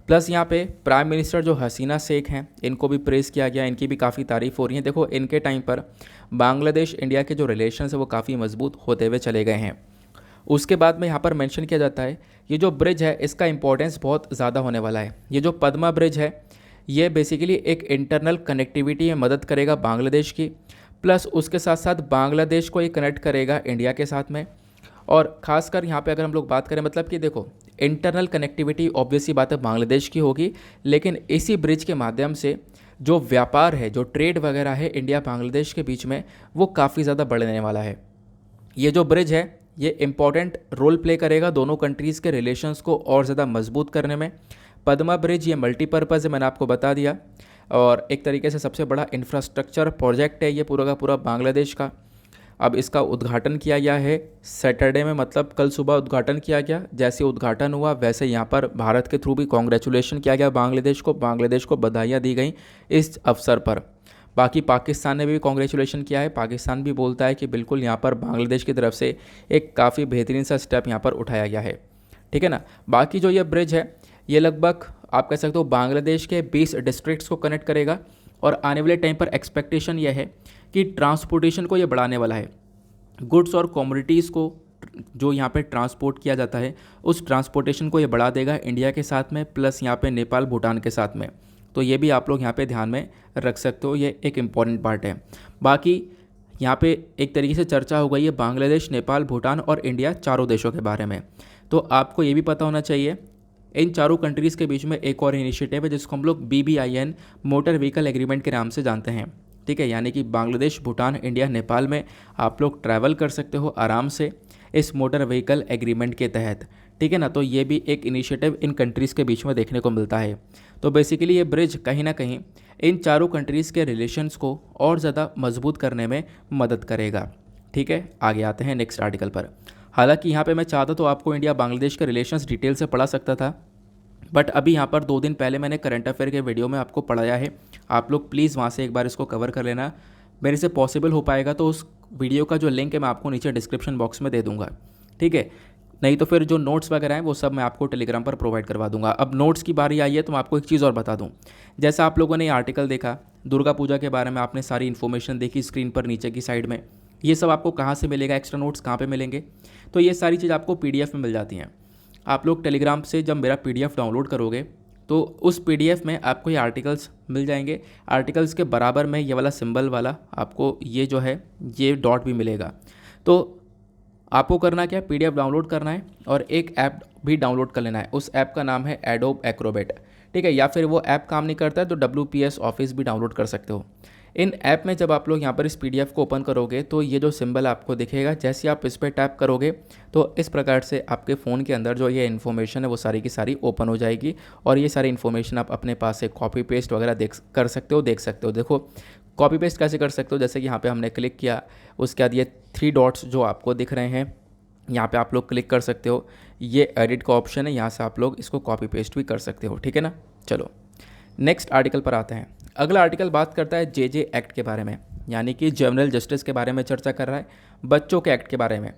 प्लस यहाँ पे प्राइम मिनिस्टर जो हसीना शेख हैं इनको भी प्रेज़ किया गया, इनकी भी काफ़ी तारीफ़ हो रही है। देखो इनके टाइम पर बांग्लादेश इंडिया के जो रिलेशंस है वो काफ़ी मजबूत होते हुए चले गए हैं। उसके बाद में यहाँ पर मेंशन किया जाता है ये जो ब्रिज है इसका इंपॉर्टेंस बहुत ज़्यादा होने वाला है। ये जो पद्मा ब्रिज है ये बेसिकली एक इंटरनल कनेक्टिविटी में मदद करेगा बांग्लादेश की, प्लस उसके साथ साथ बांग्लादेश को ये कनेक्ट करेगा इंडिया के साथ में। और ख़ासकर यहाँ पे अगर हम लोग बात करें मतलब कि देखो इंटरनल कनेक्टिविटी ऑब्वियसली बात है बांग्लादेश की होगी, लेकिन इसी ब्रिज के माध्यम से जो व्यापार है, जो ट्रेड वगैरह है इंडिया बांग्लादेश के बीच में, वो काफ़ी ज़्यादा बढ़ने वाला है। ये जो ब्रिज है ये इम्पॉर्टेंट रोल प्ले करेगा दोनों कंट्रीज़ के रिलेशंस को और ज़्यादा मजबूत करने में। पद्मा ब्रिज ये मल्टीपर्पज़ है, मैंने आपको बता दिया, और एक तरीके से सबसे बड़ा इंफ्रास्ट्रक्चर प्रोजेक्ट है ये पूरा का पूरा बांग्लादेश का। अब इसका उद्घाटन किया गया है सैटरडे में, मतलब कल सुबह उद्घाटन किया गया। जैसे उद्घाटन हुआ वैसे यहाँ पर भारत के थ्रू भी कॉन्ग्रेचुलेशन किया गया बांग्लादेश को बधाइयाँ दी गई इस अवसर पर। बाकी पाकिस्तान ने भी कॉन्ग्रेचुलेशन किया है, पाकिस्तान भी बोलता है कि बिल्कुल यहाँ पर बांग्लादेश की तरफ से एक काफ़ी बेहतरीन सा स्टेप यहाँ पर उठाया गया है, ठीक है ना। बाकी जो ये ब्रिज है ये लगभग आप कह सकते हो बांग्लादेश के 20 डिस्ट्रिक्ट्स को कनेक्ट करेगा, और आने वाले टाइम पर एक्सपेक्टेशन यह है कि ट्रांसपोर्टेशन को ये बढ़ाने वाला है। गुड्स और कमोडिटीज़ को जो यहाँ पे ट्रांसपोर्ट किया जाता है उस ट्रांसपोर्टेशन को ये बढ़ा देगा इंडिया के साथ में, प्लस यहाँ पे नेपाल भूटान के साथ में। तो ये भी आप लोग यहाँ पे ध्यान में रख सकते हो, ये एक इम्पॉर्टेंट पार्ट है। बाकी यहाँ पे एक तरीके से चर्चा हो गई है बांग्लादेश, नेपाल, भूटान और इंडिया चारों देशों के बारे में। तो आपको ये भी पता होना चाहिए इन चारों कंट्रीज़ के बीच में एक और इनिशिएटिव है जिसको हम लोग BBIN मोटर व्हीकल एग्रीमेंट के नाम से जानते हैं, ठीक है। यानी कि बांग्लादेश, भूटान, इंडिया, नेपाल में आप लोग ट्रैवल कर सकते हो आराम से इस मोटर व्हीकल एग्रीमेंट के तहत, ठीक है ना। तो ये भी एक इनिशिएटिव इन कंट्रीज़ के बीच में देखने को मिलता है। तो बेसिकली ये ब्रिज कहीं ना कहीं इन चारों कंट्रीज़ के रिलेशंस को और ज़्यादा मजबूत करने में मदद करेगा, ठीक है। आगे आते हैं नेक्स्ट आर्टिकल पर। हालांकि यहाँ पे मैं चाहता तो आपको इंडिया बांग्लादेश के रिलेशंस डिटेल से पढ़ा सकता था, बट अभी यहाँ पर 2 दिन पहले मैंने करंट अफेयर के वीडियो में आपको पढ़ाया है। आप लोग प्लीज़ वहाँ से एक बार इसको कवर कर लेना। मेरे से पॉसिबल हो पाएगा तो उस वीडियो का जो लिंक है मैं आपको नीचे डिस्क्रिप्शन बॉक्स में दे दूँगा, ठीक है। नहीं तो फिर जो नोट्स वगैरह हैं वो सब मैं आपको टेलीग्राम पर प्रोवाइड करवा दूंगा। अब नोट्स की बारी आई है तो मैं आपको एक चीज़ और बता दूं। जैसा आप लोगों ने ये आर्टिकल देखा दुर्गा पूजा के बारे में, आपने सारी इन्फॉर्मेशन देखी स्क्रीन पर नीचे की साइड में, ये सब आपको कहाँ से मिलेगा, एक्स्ट्रा नोट्स कहाँ पे मिलेंगे? तो ये सारी चीज़ आपको PDF में मिल जाती हैं। आप लोग टेलीग्राम से जब मेरा PDF डाउनलोड करोगे तो उस PDF में आपको ये आर्टिकल्स मिल जाएंगे। आर्टिकल्स के बराबर में ये वाला सिंबल वाला आपको ये जो है ये डॉट भी मिलेगा। तो आपको करना क्या है, PDF डाउनलोड करना है और एक ऐप भी डाउनलोड कर लेना है। उस ऐप का नाम है एडोब एक्रोबेट, ठीक है। या फिर वो ऐप काम नहीं करता है तो WPS ऑफिस भी डाउनलोड कर सकते हो। इन ऐप में जब आप लोग यहाँ पर इस पीडीएफ को ओपन करोगे तो ये जो सिंबल आपको दिखेगा, जैसे आप इस पर टैप करोगे तो इस प्रकार से आपके फ़ोन के अंदर जो ये इन्फॉर्मेशन है वो सारी की सारी ओपन हो जाएगी और ये सारी इन्फॉर्मेशन आप अपने पास से कॉपी पेस्ट वगैरह देख सकते हो। देखो कॉपी पेस्ट कैसे कर सकते हो, जैसे कि यहाँ पे हमने क्लिक किया, उसके बाद ये 3 डॉट्स जो आपको दिख रहे हैं यहाँ पे आप लोग क्लिक कर सकते हो। ये एडिट का ऑप्शन है, यहाँ से आप लोग इसको कॉपी पेस्ट भी कर सकते हो, ठीक है ना। चलो नेक्स्ट आर्टिकल पर आते हैं। अगला आर्टिकल बात करता है जे एक्ट के बारे में, यानी कि जुवेनाइल जस्टिस के बारे में चर्चा कर रहा है, बच्चों के एक्ट के बारे में।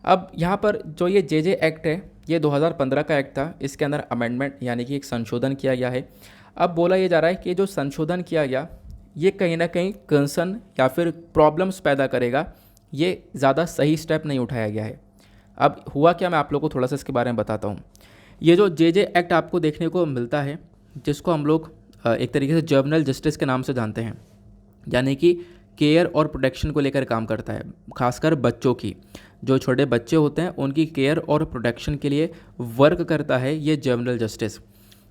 अब यहाँ पर जो ये जे एक्ट है ये 2015 का एक्ट था, इसके अंदर अमेंडमेंट यानी कि एक संशोधन किया गया है। अब बोला ये जा रहा है कि जो संशोधन किया गया ये कहीं ना कहीं कंसर्न या फिर प्रॉब्लम्स पैदा करेगा, ये ज़्यादा सही स्टेप नहीं उठाया गया है। अब हुआ क्या, मैं आप लोगों को थोड़ा सा इसके बारे में बताता हूँ। ये जो जे एक्ट आपको देखने को मिलता है, जिसको हम लोग एक तरीके से जुवेनाइल जस्टिस के नाम से जानते हैं, यानी कि केयर और प्रोटेक्शन को लेकर काम करता है, खासकर बच्चों की, जो छोटे बच्चे होते हैं उनकी केयर और प्रोटेक्शन के लिए वर्क करता है ये जुवेनाइल जस्टिस।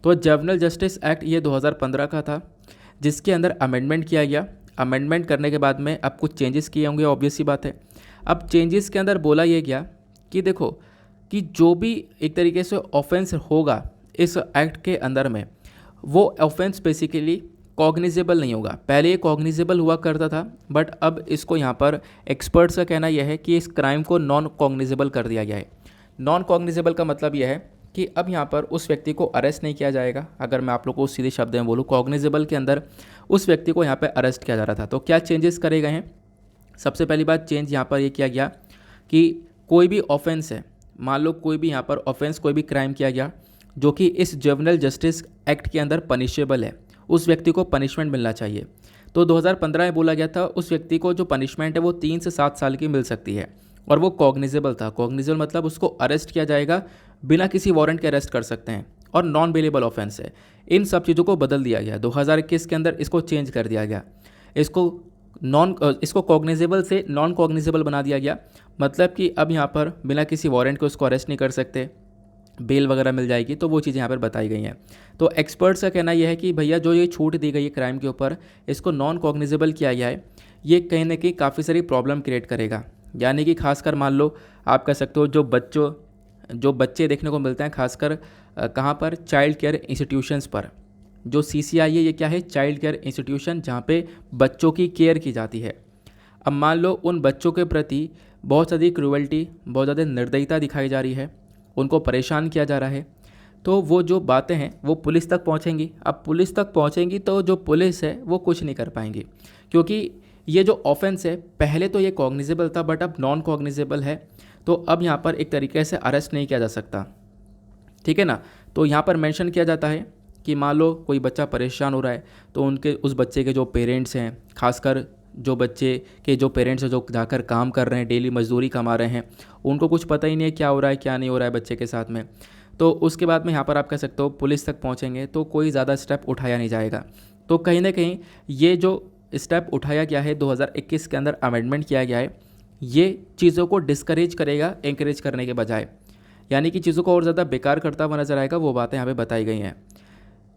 तो जुवेनाइल जस्टिस एक्ट ये 2015 का था, जिसके अंदर अमेंडमेंट किया गया। अमेंडमेंट करने के बाद में अब कुछ चेंजेस किए होंगे, ऑब्वियस सी बात है। अब चेंजेस के अंदर बोला ये गया कि देखो कि जो भी एक तरीके से ऑफेंस होगा इस एक्ट के अंदर में, वो ऑफेंस बेसिकली कॉग्निजेबल नहीं होगा। पहले ये कॉग्निजेबल हुआ करता था, बट अब इसको यहाँ पर एक्सपर्ट्स का कहना यह है कि इस क्राइम को नॉन कॉग्निजेबल कर दिया गया है। नॉन कॉग्निजेबल का मतलब यह है कि अब यहाँ पर उस व्यक्ति को अरेस्ट नहीं किया जाएगा। अगर मैं आप लोग को सीधे शब्द में बोलूँ, कॉग्निजेबल के अंदर उस व्यक्ति को यहाँ पर अरेस्ट किया जा रहा था। तो क्या चेंजेस करे गए हैं? सबसे पहली बात चेंज यहाँ पर ये किया गया कि कोई भी ऑफेंस है, मान लो कोई भी यहाँ पर ऑफेंस, कोई भी क्राइम किया गया जो कि इस जुवेनाइल जस्टिस एक्ट के अंदर पनिशेबल है, उस व्यक्ति को पनिशमेंट मिलना चाहिए। तो 2015 में बोला गया था उस व्यक्ति को जो पनिशमेंट है वो 3 से 7 साल की मिल सकती है, और वो कॉग्निजेबल था। कॉग्निजेबल मतलब उसको अरेस्ट किया जाएगा, बिना किसी वारंट के अरेस्ट कर सकते हैं, और नॉन बेलेबल ऑफेंस है। इन सब चीज़ों को बदल दिया गया 2021 के अंदर, इसको चेंज कर दिया गया, इसको कॉग्निजेबल से नॉन कॉग्निजेबल बना दिया गया। मतलब कि अब यहाँ पर बिना किसी वारंट के उसको अरेस्ट नहीं कर सकते, बेल वगैरह मिल जाएगी। तो वो चीज़ें यहाँ पर बताई गई हैं। तो एक्सपर्ट्स का कहना यह है कि भैया जो ये छूट दी गई है क्राइम के ऊपर, इसको नॉन कॉग्निजेबल किया गया है, ये कहीं ना कहीं काफ़ी सारी प्रॉब्लम क्रिएट करेगा। यानी कि खासकर मान लो आप कह सकते हो जो बच्चे देखने को मिलते हैं, खासकर कहाँ पर, चाइल्ड केयर इंस्टीट्यूशंस पर। जो CCI है ये क्या है? चाइल्ड केयर इंस्टीट्यूशन, जहाँ पे बच्चों की केयर की जाती है। अब मान लो उन बच्चों के प्रति बहुत ज़्यादा क्रूअल्टी, बहुत ज़्यादा निर्दयता दिखाई जा रही है, उनको परेशान किया जा रहा है, तो वो जो बातें हैं वो पुलिस तक पहुंचेंगी। अब पुलिस तक पहुंचेंगी तो जो पुलिस है वो कुछ नहीं कर पाएंगी, क्योंकि ये जो ऑफेंस है पहले तो ये कॉग्निजेबल था, बट अब नॉन कॉग्निजेबल है। तो अब यहाँ पर एक तरीके से अरेस्ट नहीं किया जा सकता, ठीक है ना। तो यहाँ पर मेंशन किया जाता है कि मान लो कोई बच्चा परेशान हो रहा है, तो उस बच्चे के जो पेरेंट्स हैं, खासकर जो बच्चे के जो पेरेंट्स हैं जो जाकर काम कर रहे हैं, डेली मजदूरी कमा रहे हैं, उनको कुछ पता ही नहीं है क्या हो रहा है क्या नहीं हो रहा है बच्चे के साथ में। तो उसके बाद में यहाँ पर आप कह सकते हो पुलिस तक पहुँचेंगे तो कोई ज़्यादा स्टेप उठाया नहीं जाएगा। तो कहीं ना कहीं ये जो स्टेप उठाया गया है 2021 के अंदर अमेंडमेंट किया गया है, ये चीज़ों को डिस्करेज करेगा एंकरेज करने के बजाय, यानी कि चीज़ों को और ज़्यादा बेकार करता हुआ नजर आएगा। वो बातें यहाँ पे बताई गई हैं।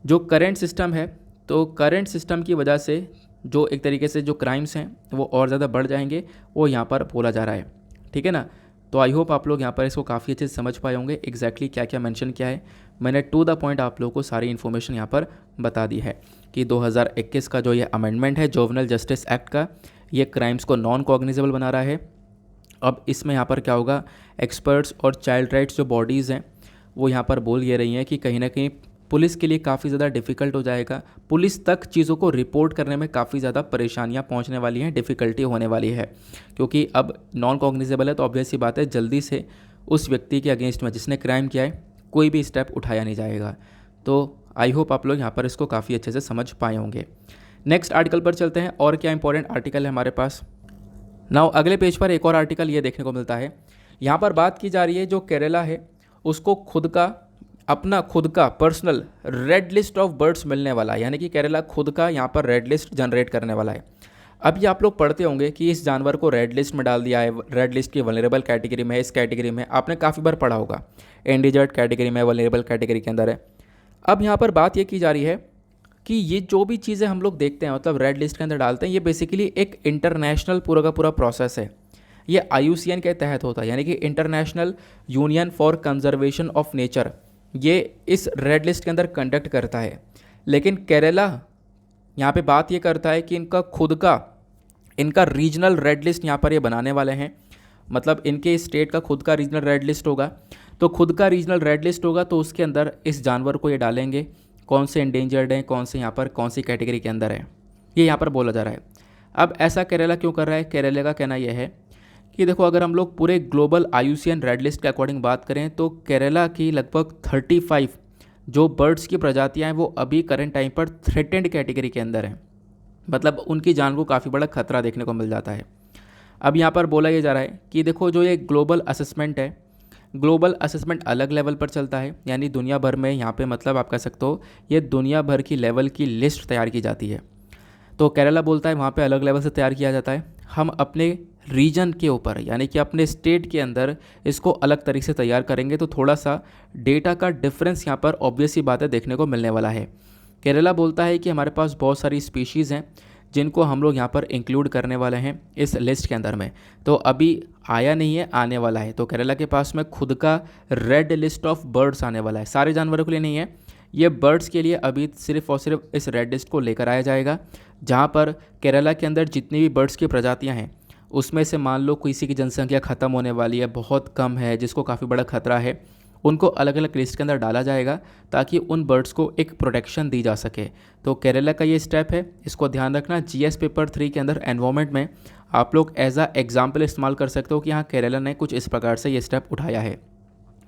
जो करंट सिस्टम है, तो करंट सिस्टम की वजह से जो एक तरीके से जो क्राइम्स हैं वो और ज़्यादा बढ़ जाएंगे, वो यहाँ पर बोला जा रहा है, ठीक है ना। तो आई होप आप लोग यहाँ पर इसको काफ़ी अच्छे से समझ पाए होंगे, एग्जैक्टली क्या क्या मेंशन किया है। मैंने टू द पॉइंट आप लोगों को सारी इन्फॉर्मेशन यहाँ पर बता दी है कि 2021 का जो ये अमेंडमेंट है जुवेनाइल जस्टिस एक्ट का, ये क्राइम्स को नॉन कॉग्निजेबल बना रहा है। अब इसमें यहाँ पर क्या होगा, एक्सपर्ट्स और चाइल्ड राइट्स जो बॉडीज़ हैं वो यहाँ पर बोल ये रही हैं कि कहीं ना कहीं पुलिस के लिए काफ़ी ज़्यादा डिफ़िकल्ट हो जाएगा, पुलिस तक चीज़ों को रिपोर्ट करने में काफ़ी ज़्यादा परेशानियाँ पहुँचने वाली हैं, डिफ़िकल्टी होने वाली है, क्योंकि अब नॉन कॉग्निजेबल है। तो ऑब्वियस सी बात है जल्दी से उस व्यक्ति के अगेंस्ट में जिसने क्राइम किया है कोई भी स्टेप उठाया नहीं जाएगा। तो आई होप आप लोग यहाँ पर इसको काफ़ी अच्छे से समझ पाए होंगे। नेक्स्ट आर्टिकल पर चलते हैं, और क्या इंपॉर्टेंट आर्टिकल है हमारे पास। नाउ अगले पेज पर एक और आर्टिकल ये देखने को मिलता है। यहाँ पर बात की जा रही है जो केरला है उसको अपना खुद का personal red list of birds मिलने वाला है, यानी कि केरला खुद का यहाँ पर रेड लिस्ट जनरेट करने वाला है। अब ये आप लोग पढ़ते होंगे कि इस जानवर को रेड लिस्ट में डाल दिया है, रेड लिस्ट की वल्नरेबल कैटेगरी में है, इस कैटेगरी में आपने काफ़ी बार पढ़ा होगा, एंडेंजर्ड कैटेगरी में, वल्नरेबल कैटेगरी के अंदर है। अब यहाँ पर बात ये की जा रही है कि ये जो भी चीज़ें हम लोग देखते हैं मतलब रेड लिस्ट के अंदर डालते हैं, ये बेसिकली एक इंटरनेशनल पूरा का पूरा प्रोसेस है। ये IUCN के तहत होता है, यानी कि international union for conservation of nature, ये इस रेड लिस्ट के अंदर कंडक्ट करता है। लेकिन केरला यहाँ पे बात ये करता है कि इनका रीजनल रेड लिस्ट यहाँ पर ये बनाने वाले हैं। मतलब इनके स्टेट का खुद का रीजनल रेड लिस्ट होगा। तो खुद का रीजनल रेड लिस्ट होगा तो उसके अंदर इस जानवर को ये डालेंगे, कौन से इंडेंजर्ड हैं, कौन से यहाँ पर कौन सी कैटेगरी के अंदर है, ये यहाँ पर बोला जा रहा है। अब ऐसा केरला क्यों कर रहा है? केरला का कहना यह है कि देखो, अगर हम लोग पूरे ग्लोबल IUCN रेड लिस्ट के अकॉर्डिंग बात करें तो केरला की लगभग 35 जो बर्ड्स की प्रजातियाँ हैं वो अभी करंट टाइम पर थ्रेटेंड कैटेगरी के अंदर हैं। मतलब उनकी जान को काफ़ी बड़ा खतरा देखने को मिल जाता है। अब यहाँ पर बोला ये जा रहा है कि देखो, जो ये ग्लोबल असेसमेंट है, ग्लोबल असेसमेंट अलग लेवल पर चलता है, यानी दुनिया भर में यहाँ पे मतलब आप कह सकते हो ये दुनिया भर की लेवल की लिस्ट तैयार की जाती है। तो केरला बोलता है वहाँ पे अलग लेवल से तैयार किया जाता है, हम अपने रीजन के ऊपर यानी कि अपने स्टेट के अंदर इसको अलग तरीके से तैयार करेंगे, तो थोड़ा सा डेटा का डिफरेंस यहाँ पर ऑब्वियस सी बात है देखने को मिलने वाला है। केरला बोलता है कि हमारे पास बहुत सारी स्पीशीज़ हैं जिनको हम लोग यहाँ पर इंक्लूड करने वाले हैं इस लिस्ट के अंदर में, तो अभी आया नहीं है, आने वाला है। तो केरला के पास में खुद का रेड लिस्ट ऑफ बर्ड्स आने वाला है, सारे जानवरों के लिए नहीं है, ये बर्ड्स के लिए अभी सिर्फ और सिर्फ इस रेड लिस्ट को लेकर आया जाएगा, जहाँ पर केरला के अंदर जितनी भी बर्ड्स की प्रजातियाँ हैं उसमें से मान लो किसी की जनसंख्या ख़त्म होने वाली है, बहुत कम है, जिसको काफ़ी बड़ा खतरा है, उनको अलग अलग लिस्ट के अंदर डाला जाएगा ताकि उन बर्ड्स को एक प्रोटेक्शन दी जा सके। तो केरला का ये स्टेप है, इसको ध्यान रखना। GS पेपर 3 के अंदर एनवायरमेंट में आप लोग एज अ एग्जाम्पल इस्तेमाल कर सकते हो कि हाँ केरला ने कुछ इस प्रकार से ये स्टेप उठाया है।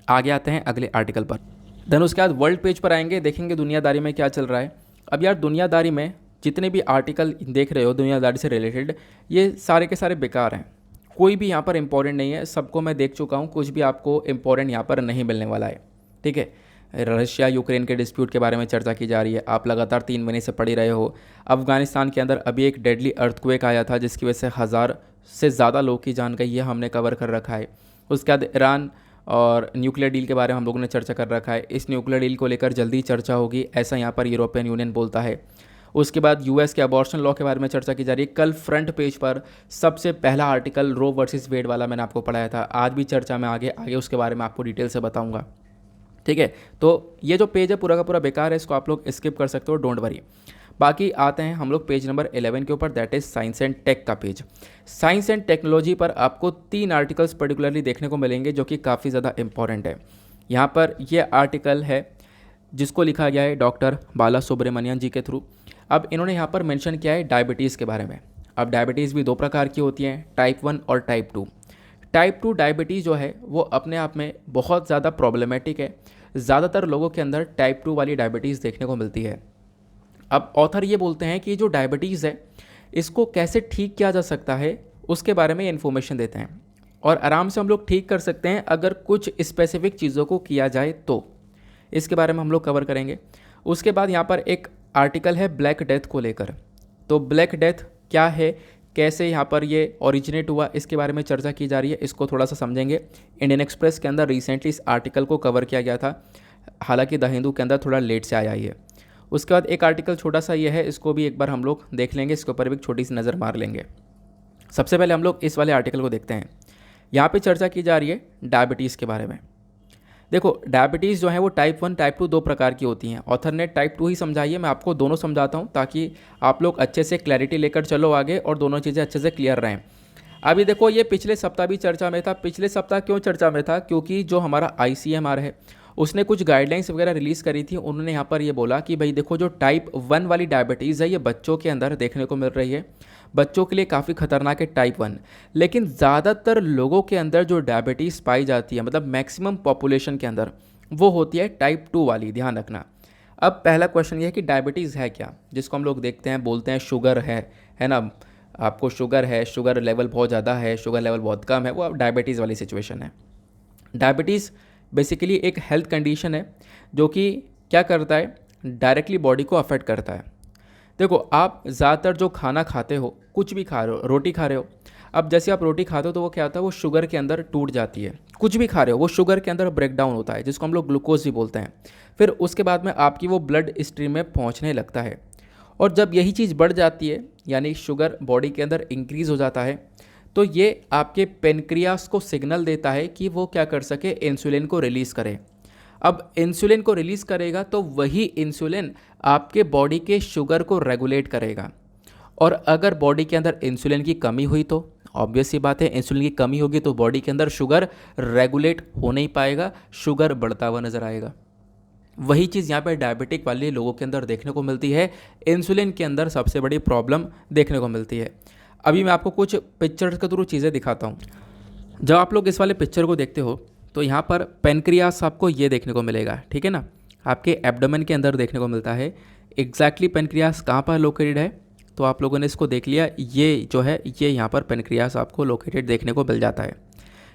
आगे आते हैं अगले आर्टिकल पर। देन उसके बाद वर्ल्ड पेज पर आएंगे, देखेंगे दुनियादारी में क्या चल रहा है। अब यार दुनियादारी में जितने भी आर्टिकल देख रहे हो दुनियादारी से रिलेटेड, ये सारे के सारे बेकार हैं, कोई भी यहाँ पर इंपॉर्टेंट नहीं है, सबको मैं देख चुका हूँ, कुछ भी आपको इंपॉर्टेंट यहाँ पर नहीं मिलने वाला है। ठीक है, रशिया यूक्रेन के डिस्प्यूट के बारे में चर्चा की जा रही है, आप लगातार 3 महीने से पढ़ ही रहे हो। अफगानिस्तान के अंदर अभी एक डेडली अर्थक्वेक आया था जिसकी वजह से 1000 से ज़्यादा लोग की जान गई, ये हमने कवर कर रखा है। उसके बाद ईरान और न्यूक्लियर डील के बारे में हम लोगों ने चर्चा कर रखा है, इस न्यूक्लियर डील को लेकर जल्दी चर्चा होगी, ऐसा यहाँ पर यूरोपियन यूनियन बोलता है। उसके बाद US के अबॉर्शन लॉ के बारे में चर्चा की जा रही है। कल फ्रंट पेज पर सबसे पहला आर्टिकल रो वर्सेस वेड वाला मैंने आपको पढ़ाया था, आज भी चर्चा में आगे आगे उसके बारे में आपको डिटेल से बताऊंगा। ठीक है, तो ये जो पेज है पूरा का पूरा बेकार है, इसको आप लोग स्किप कर सकते हो, डोंट वरी। बाकी आते हैं हम लोग पेज नंबर 11 के ऊपर, that is science and tech का पेज। साइंस एंड टेक्नोलॉजी पर आपको 3 आर्टिकल्स पर्टिकुलरली देखने को मिलेंगे जो कि काफ़ी ज़्यादा इंपॉर्टेंट है। यहाँ पर ये आर्टिकल है जिसको लिखा गया है डॉक्टर बाला सुब्रमण्यन जी के थ्रू। अब इन्होंने यहाँ पर मेंशन किया है डायबिटीज़ के बारे में। अब डायबिटीज़ भी 2 प्रकार की होती हैं, टाइप 1 और टाइप 2। टाइप 2 डायबिटीज़ जो है वो अपने आप में बहुत ज़्यादा प्रॉब्लमेटिक है, ज़्यादातर लोगों के अंदर टाइप 2 वाली डायबिटीज़ देखने को मिलती है। अब ऑथर ये बोलते हैं कि जो डायबिटीज़ है इसको कैसे ठीक किया जा सकता है उसके बारे में इन्फॉर्मेशन देते हैं, और आराम से हम लोग ठीक कर सकते हैं अगर कुछ स्पेसिफिक चीज़ों को किया जाए तो, इसके बारे में हम लोग कवर करेंगे। उसके बाद यहाँ पर एक आर्टिकल है ब्लैक डेथ को लेकर, तो ब्लैक डेथ क्या है, कैसे यहाँ पर ये ओरिजिनेट हुआ, इसके बारे में चर्चा की जा रही है, इसको थोड़ा सा समझेंगे। इंडियन एक्सप्रेस के अंदर रिसेंटली इस आर्टिकल को कवर किया गया था, हालांकि द हिंदू के अंदर थोड़ा लेट से आया ये। उसके बाद एक आर्टिकल छोटा सा ये है, इसको भी एक बार हम लोग देख लेंगे, इसके ऊपर भी एक छोटी सी नज़र मार लेंगे। सबसे पहले हम लोग इस वाले आर्टिकल को देखते हैं। यहाँ पे चर्चा की जा रही है डायबिटीज़ के बारे में। देखो डायबिटीज़ जो है वो टाइप 1 टाइप 2 2 प्रकार की होती हैं। ऑथर ने टाइप 2 ही समझाई है, मैं आपको दोनों समझाता हूँ ताकि आप लोग अच्छे से क्लैरिटी लेकर चलो आगे और दोनों चीज़ें अच्छे से क्लियर रहें। अभी देखो ये पिछले सप्ताह भी चर्चा में था। पिछले सप्ताह क्यों चर्चा में था? क्योंकि जो हमारा ICMR है उसने कुछ गाइडलाइंस वगैरह रिलीज़ करी थी। उन्होंने यहाँ पर ये बोला कि भाई देखो जो टाइप 1 वाली डायबिटीज़ है ये बच्चों के अंदर देखने को मिल रही है, बच्चों के लिए काफ़ी खतरनाक है टाइप 1, लेकिन ज़्यादातर लोगों के अंदर जो डायबिटीज़ पाई जाती है, मतलब मैक्सिमम पॉपुलेशन के अंदर, वो होती है टाइप 2 वाली, ध्यान रखना। अब पहला क्वेश्चन ये है कि डायबिटीज़ है क्या, जिसको हम लोग देखते हैं बोलते हैं शुगर है ना, आपको शुगर है, शुगर लेवल बहुत ज़्यादा है, शुगर लेवल बहुत कम है, वो अब डायबिटीज़ वाली सिचुएशन है। डायबिटीज़ बेसिकली एक हेल्थ कंडीशन है जो कि क्या करता है, डायरेक्टली बॉडी को अफेक्ट करता है। देखो आप ज़्यादातर जो खाना खाते हो, कुछ भी खा रहे हो, रोटी खा रहे हो, अब जैसे आप रोटी खाते हो तो वो क्या होता है, वो शुगर के अंदर टूट जाती है। कुछ भी खा रहे हो वो शुगर के अंदर ब्रेक डाउन होता है, जिसको हम लोग ग्लूकोज भी बोलते हैं। फिर उसके बाद में आपकी वो ब्लड स्ट्रीम में पहुंचने लगता है। और जब यही चीज़ बढ़ जाती है यानी शुगर बॉडी के अंदर इंक्रीज़ हो जाता है, तो ये आपके पेनक्रियास को सिग्नल देता है कि वो क्या कर सके, इंसुलिन को रिलीज़ करे। अब इंसुलिन को रिलीज़ करेगा तो वही इंसुलिन आपके बॉडी के शुगर को रेगुलेट करेगा। और अगर बॉडी के अंदर इंसुलिन की कमी हुई तो ऑब्वियस सी बात है, इंसुलिन की कमी होगी तो बॉडी के अंदर शुगर रेगुलेट हो नहीं पाएगा, शुगर बढ़ता हुआ नज़र आएगा। वही चीज़ यहाँ पे डायबिटिक वाले लोगों के अंदर देखने को मिलती है, इंसुलिन के अंदर सबसे बड़ी प्रॉब्लम देखने को मिलती है। अभी मैं आपको कुछ पिक्चर्स के थ्रू चीज़ें दिखाता हूँ। जब आप लोग इस वाले पिक्चर को देखते हो तो यहाँ पर पेनक्रियास आपको ये देखने को मिलेगा, ठीक है ना, आपके एब्डोमेन के अंदर देखने को मिलता है। एग्जैक्टली पेनक्रियास कहाँ पर लोकेटेड है, तो आप लोगों ने इसको देख लिया, ये जो है ये यहाँ पर पेनक्रियास आपको लोकेटेड देखने को मिल जाता है।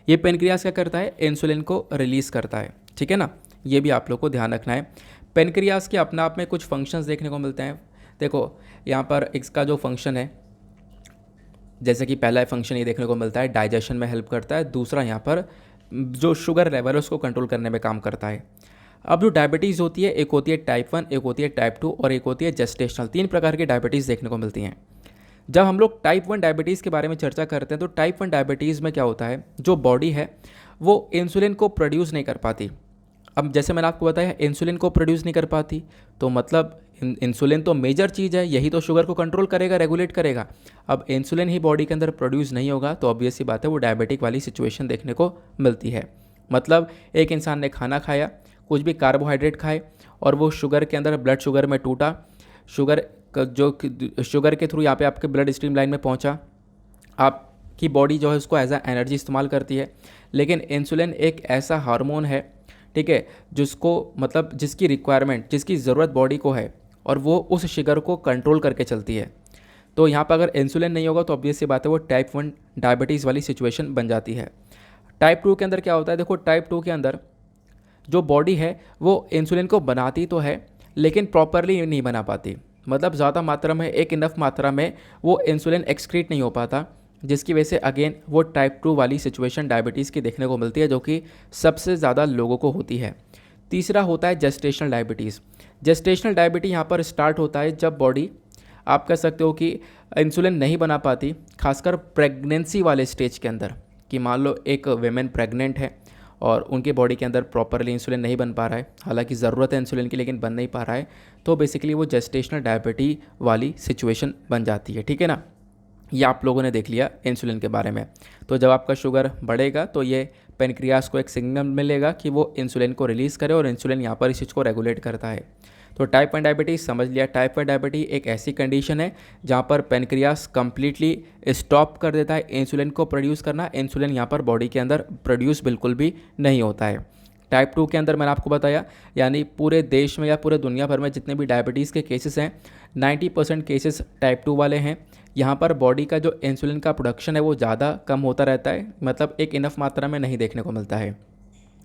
ये पेनक्रियास क्या करता है, इंसुलिन को रिलीज़ करता है, ठीक है ना, ये भी आप लोग को ध्यान रखना है। पेनक्रियास के अपने आप में कुछ फंक्शंस देखने को मिलते हैं। देखो यहाँ पर इसका जो फंक्शन है, जैसे कि पहला फंक्शन ये देखने को मिलता है, डाइजेशन में हेल्प करता है। दूसरा यहाँ पर जो शुगर लेवल है उसको कंट्रोल करने में काम करता है। अब जो डायबिटीज़ होती है, एक होती है टाइप 1, एक होती है टाइप 2 और एक होती है जेस्टेशनल। 3 प्रकार की डायबिटीज़ देखने को मिलती हैं। जब हम लोग टाइप 1 डायबिटीज़ के बारे में चर्चा करते हैं तो टाइप 1 डायबिटीज़ में क्या होता है, जो बॉडी है वो इंसुलिन को प्रोड्यूस नहीं कर पाती। अब जैसे मैंने आपको बताया इंसुलिन को प्रोड्यूस नहीं कर पाती, तो मतलब इंसुलिन तो मेजर चीज़ है, यही तो शुगर को कंट्रोल करेगा, रेगुलेट करेगा। अब इंसुलिन ही बॉडी के अंदर प्रोड्यूस नहीं होगा तो ऑब्वियस सी बात है वो डायबिटिक वाली सिचुएशन देखने को मिलती है। मतलब एक इंसान ने खाना खाया, कुछ भी कार्बोहाइड्रेट खाए और वो शुगर के अंदर ब्लड शुगर में टूटा, शुगर के थ्रू यहाँ पे आपके ब्लड स्ट्रीम लाइन में पहुँचा, आपकी बॉडी जो है उसको एज अ एनर्जी इस्तेमाल करती है। लेकिन इंसुलिन एक ऐसा हार्मोन है, ठीक है, जिसको मतलब जिसकी रिक्वायरमेंट, जिसकी ज़रूरत बॉडी को है और वो उस शुगर को कंट्रोल करके चलती है। तो यहाँ पर अगर इंसुलिन नहीं होगा तो ऑब्वियस सी बात है वो टाइप 1 डायबिटीज़ वाली सिचुएशन बन जाती है। टाइप 2 के अंदर क्या होता है, देखो टाइप 2 के अंदर जो बॉडी है वो इंसुलिन को बनाती तो है लेकिन प्रॉपरली नहीं बना पाती। मतलब ज़्यादा मात्रा में, एक इनफ मात्रा में वो इंसुलिन एक्सक्रीट नहीं हो पाता, जिसकी वजह से अगेन वो टाइप 2 वाली सिचुएशन डायबिटीज़ की देखने को मिलती है, जो कि सबसे ज़्यादा लोगों को होती है। तीसरा होता है जेस्टेशनल डायबिटीज़। जेस्टेशनल डायबिटीज़ यहाँ पर स्टार्ट होता है जब बॉडी, आप कह सकते हो कि इंसुलिन नहीं बना पाती, खासकर प्रेगनेंसी वाले स्टेज के अंदर, कि मान लो एक वेमेन प्रेग्नेंट है और उनके बॉडी के अंदर प्रॉपरली इंसुलिन नहीं बन पा रहा है, हालांकि ज़रूरत है इंसुलिन की लेकिन बन नहीं पा रहा है, तो बेसिकली वो जेस्टेशनल डायबिटीज़ वाली सिचुएशन बन जाती है, ठीक है ना। ये आप लोगों ने देख लिया इंसुलिन के बारे में। तो जब आपका शुगर बढ़ेगा तो ये पेनक्रियास को एक सिग्नल मिलेगा कि वो इंसुलिन को रिलीज़ करे और इंसुलिन यहाँ पर इस चीज़ को रेगुलेट करता है। तो टाइप 1 डायबिटीज़ समझ लिया। टाइप 1 डायबिटीज़ एक ऐसी कंडीशन है जहाँ पर पेनक्रियास कंप्लीटली स्टॉप कर देता है इंसुलिन को प्रोड्यूस करना। इंसुलिन यहाँ पर बॉडी के अंदर प्रोड्यूस बिल्कुल भी नहीं होता है। टाइप 2 के अंदर मैंने आपको बताया, यानी पूरे देश में या पूरे दुनिया भर में जितने भी डायबिटीज़ के केसेस हैं 90% केसेस टाइप 2 वाले हैं। यहाँ पर बॉडी का जो इंसुलिन का प्रोडक्शन है वो ज़्यादा कम होता रहता है, मतलब एक इनफ मात्रा में नहीं देखने को मिलता है,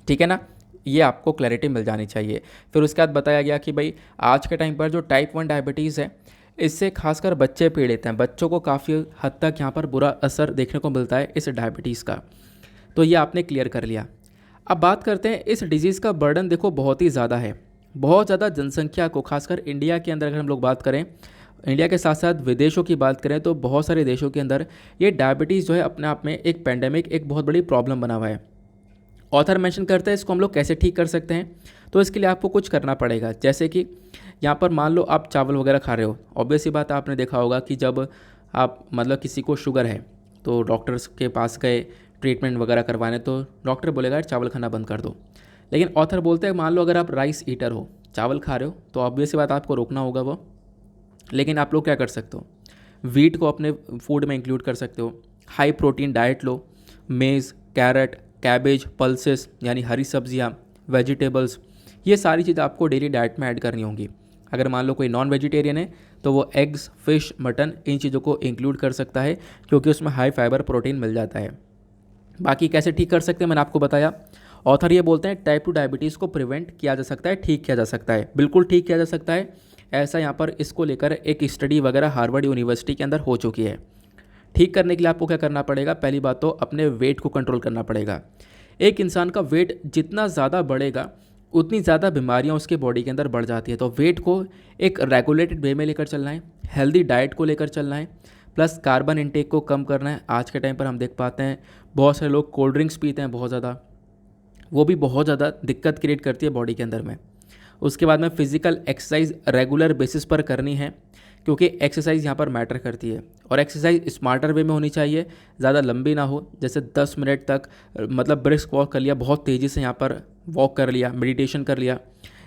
ठीक है ना। ये आपको क्लैरिटी मिल जानी चाहिए। फिर उसके बाद बताया गया कि भाई आज के टाइम पर जो टाइप 1 डायबिटीज़ है इससे खासकर बच्चे पीड़ित हैं, बच्चों को काफ़ी हद तक यहाँ पर बुरा असर देखने को मिलता है इस डायबिटीज़ का। तो ये आपने क्लियर कर लिया। अब बात करते हैं, इस डिजीज़ का बर्डन देखो बहुत ही ज़्यादा है, बहुत ज़्यादा जनसंख्या को, खासकर इंडिया के अंदर अगर हम लोग बात करें, इंडिया के साथ साथ विदेशों की बात करें तो बहुत सारे देशों के अंदर ये डायबिटीज़ जो है अपने आप में एक पेंडेमिक, एक बहुत बड़ी प्रॉब्लम बना हुआ है। ऑथर मेंशन करते हैं इसको हम लोग कैसे ठीक कर सकते हैं। तो इसके लिए आपको कुछ करना पड़ेगा, जैसे कि यहाँ पर मान लो आप चावल वगैरह खा रहे हो, ऑब्वियस सी बात आपने देखा होगा कि जब आप मतलब किसी को शुगर है तो डॉक्टर्स के पास गए ट्रीटमेंट वगैरह करवाने, तो डॉक्टर बोलेगा यार चावल खाना बंद कर दो। लेकिन ऑथर बोलते हैं मान लो अगर आप राइस ईटर हो, चावल खा रहे हो, तो ऑब्वियस सी बात आपको रोकना होगा वो। लेकिन आप लोग क्या कर सकते हो, वीट को अपने फूड में इंक्लूड कर सकते हो, हाई प्रोटीन डाइट लो, मेज़, कैरेट, कैबेज, पल्सेस यानी हरी सब्जियाँ, वेजिटेबल्स, ये सारी चीज़ें आपको डेली डाइट में ऐड करनी होंगी। अगर मान लो कोई नॉन वेजिटेरियन है तो वो एग्स, फिश, मटन, इन चीज़ों को इंक्लूड कर सकता है क्योंकि उसमें हाई फाइबर प्रोटीन मिल जाता है। बाकी कैसे ठीक कर सकते हैं मैंने आपको बताया। ऑथर ये बोलते हैं टाइप 2 डायबिटीज़ को प्रिवेंट किया जा सकता है, ठीक किया जा सकता है, बिल्कुल ठीक किया जा सकता है। ऐसा यहाँ पर इसको लेकर एक स्टडी वगैरह हार्वर्ड यूनिवर्सिटी के अंदर हो चुकी है। ठीक करने के लिए आपको क्या करना पड़ेगा, पहली बात तो अपने वेट को कंट्रोल करना पड़ेगा। एक इंसान का वेट जितना ज़्यादा बढ़ेगा उतनी ज़्यादा बीमारियां उसके बॉडी के अंदर बढ़ जाती है। तो वेट को एक रेगुलेटेड वे में लेकर चलना है, हेल्दी डाइट को लेकर चलना है, प्लस कार्बन इंटेक को कम करना है। आज के टाइम पर हम देख पाते हैं बहुत सारे लोग कोल्ड ड्रिंक्स पीते हैं बहुत ज़्यादा, वो भी बहुत ज़्यादा दिक्कत क्रिएट करती है बॉडी के अंदर में। उसके बाद में फिजिकल एक्सरसाइज रेगुलर बेसिस पर करनी है, क्योंकि एक्सरसाइज यहाँ पर मैटर करती है। और एक्सरसाइज स्मार्टर वे में होनी चाहिए, ज़्यादा लंबी ना हो, जैसे 10 मिनट तक मतलब ब्रिस्क वॉक कर लिया, बहुत तेज़ी से यहाँ पर वॉक कर लिया, मेडिटेशन कर लिया,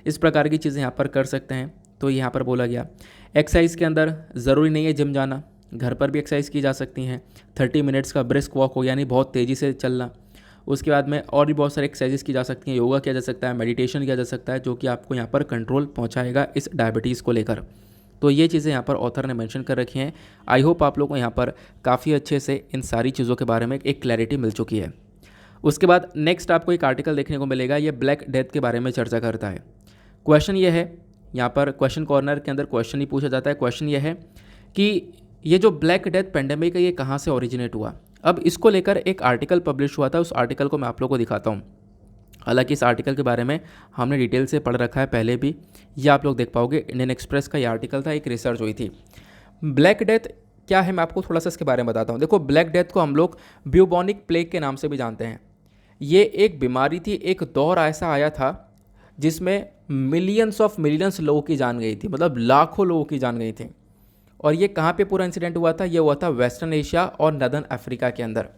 इस प्रकार की चीज़ें यहाँ पर कर सकते हैं। तो यहाँ पर बोला गया एक्सरसाइज के अंदर ज़रूरी नहीं है जिम जाना, घर पर भी एक्सरसाइज की जा सकती हैं। 30 मिनट्स का ब्रिस्क वॉक हो, यानी बहुत तेज़ी से चलना। उसके बाद में और भी बहुत सारी एक्सरसाइजेस की जा सकती हैं, योगा किया जा सकता है, मेडिटेशन किया जा सकता है, जो कि आपको यहाँ पर कंट्रोल पहुँचाएगा इस डायबिटीज़ को लेकर। तो ये चीज़ें यहाँ पर ऑथर ने मेंशन कर रखी हैं। आई होप आप लोगों को यहाँ पर काफ़ी अच्छे से इन सारी चीज़ों के बारे में एक क्लैरिटी मिल चुकी है। उसके बाद नेक्स्ट आपको एक आर्टिकल देखने को मिलेगा, ये ब्लैक डेथ के बारे में चर्चा करता है। क्वेश्चन ये है, यहाँ पर क्वेश्चन कॉर्नर के अंदर क्वेश्चन ही पूछा जाता है। क्वेश्चन ये है कि ये जो ब्लैक डेथ पेंडेमिक है ये कहाँ से ओरिजिनेट हुआ। अब इसको लेकर एक आर्टिकल पब्लिश हुआ था, उस आर्टिकल को मैं आप लोगों को दिखाता हूँ। हालांकि इस आर्टिकल के बारे में हमने डिटेल से पढ़ रखा है पहले भी, ये आप लोग देख पाओगे। इंडियन एक्सप्रेस का ये आर्टिकल था, एक रिसर्च हुई थी। ब्लैक डेथ क्या है मैं आपको थोड़ा सा इसके बारे में बताता हूँ। देखो, ब्लैक डेथ को हम लोग ब्यूबोनिक प्लेग के नाम से भी जानते हैं। ये एक बीमारी थी, एक दौर ऐसा आया था जिसमें मिलियंस लोगों की जान गई थी, मतलब लाखों लोगों की जान गई थी। और ये कहाँ पे पूरा इंसिडेंट हुआ था, ये हुआ था वेस्टर्न एशिया और नदर्न अफ्रीका के अंदर।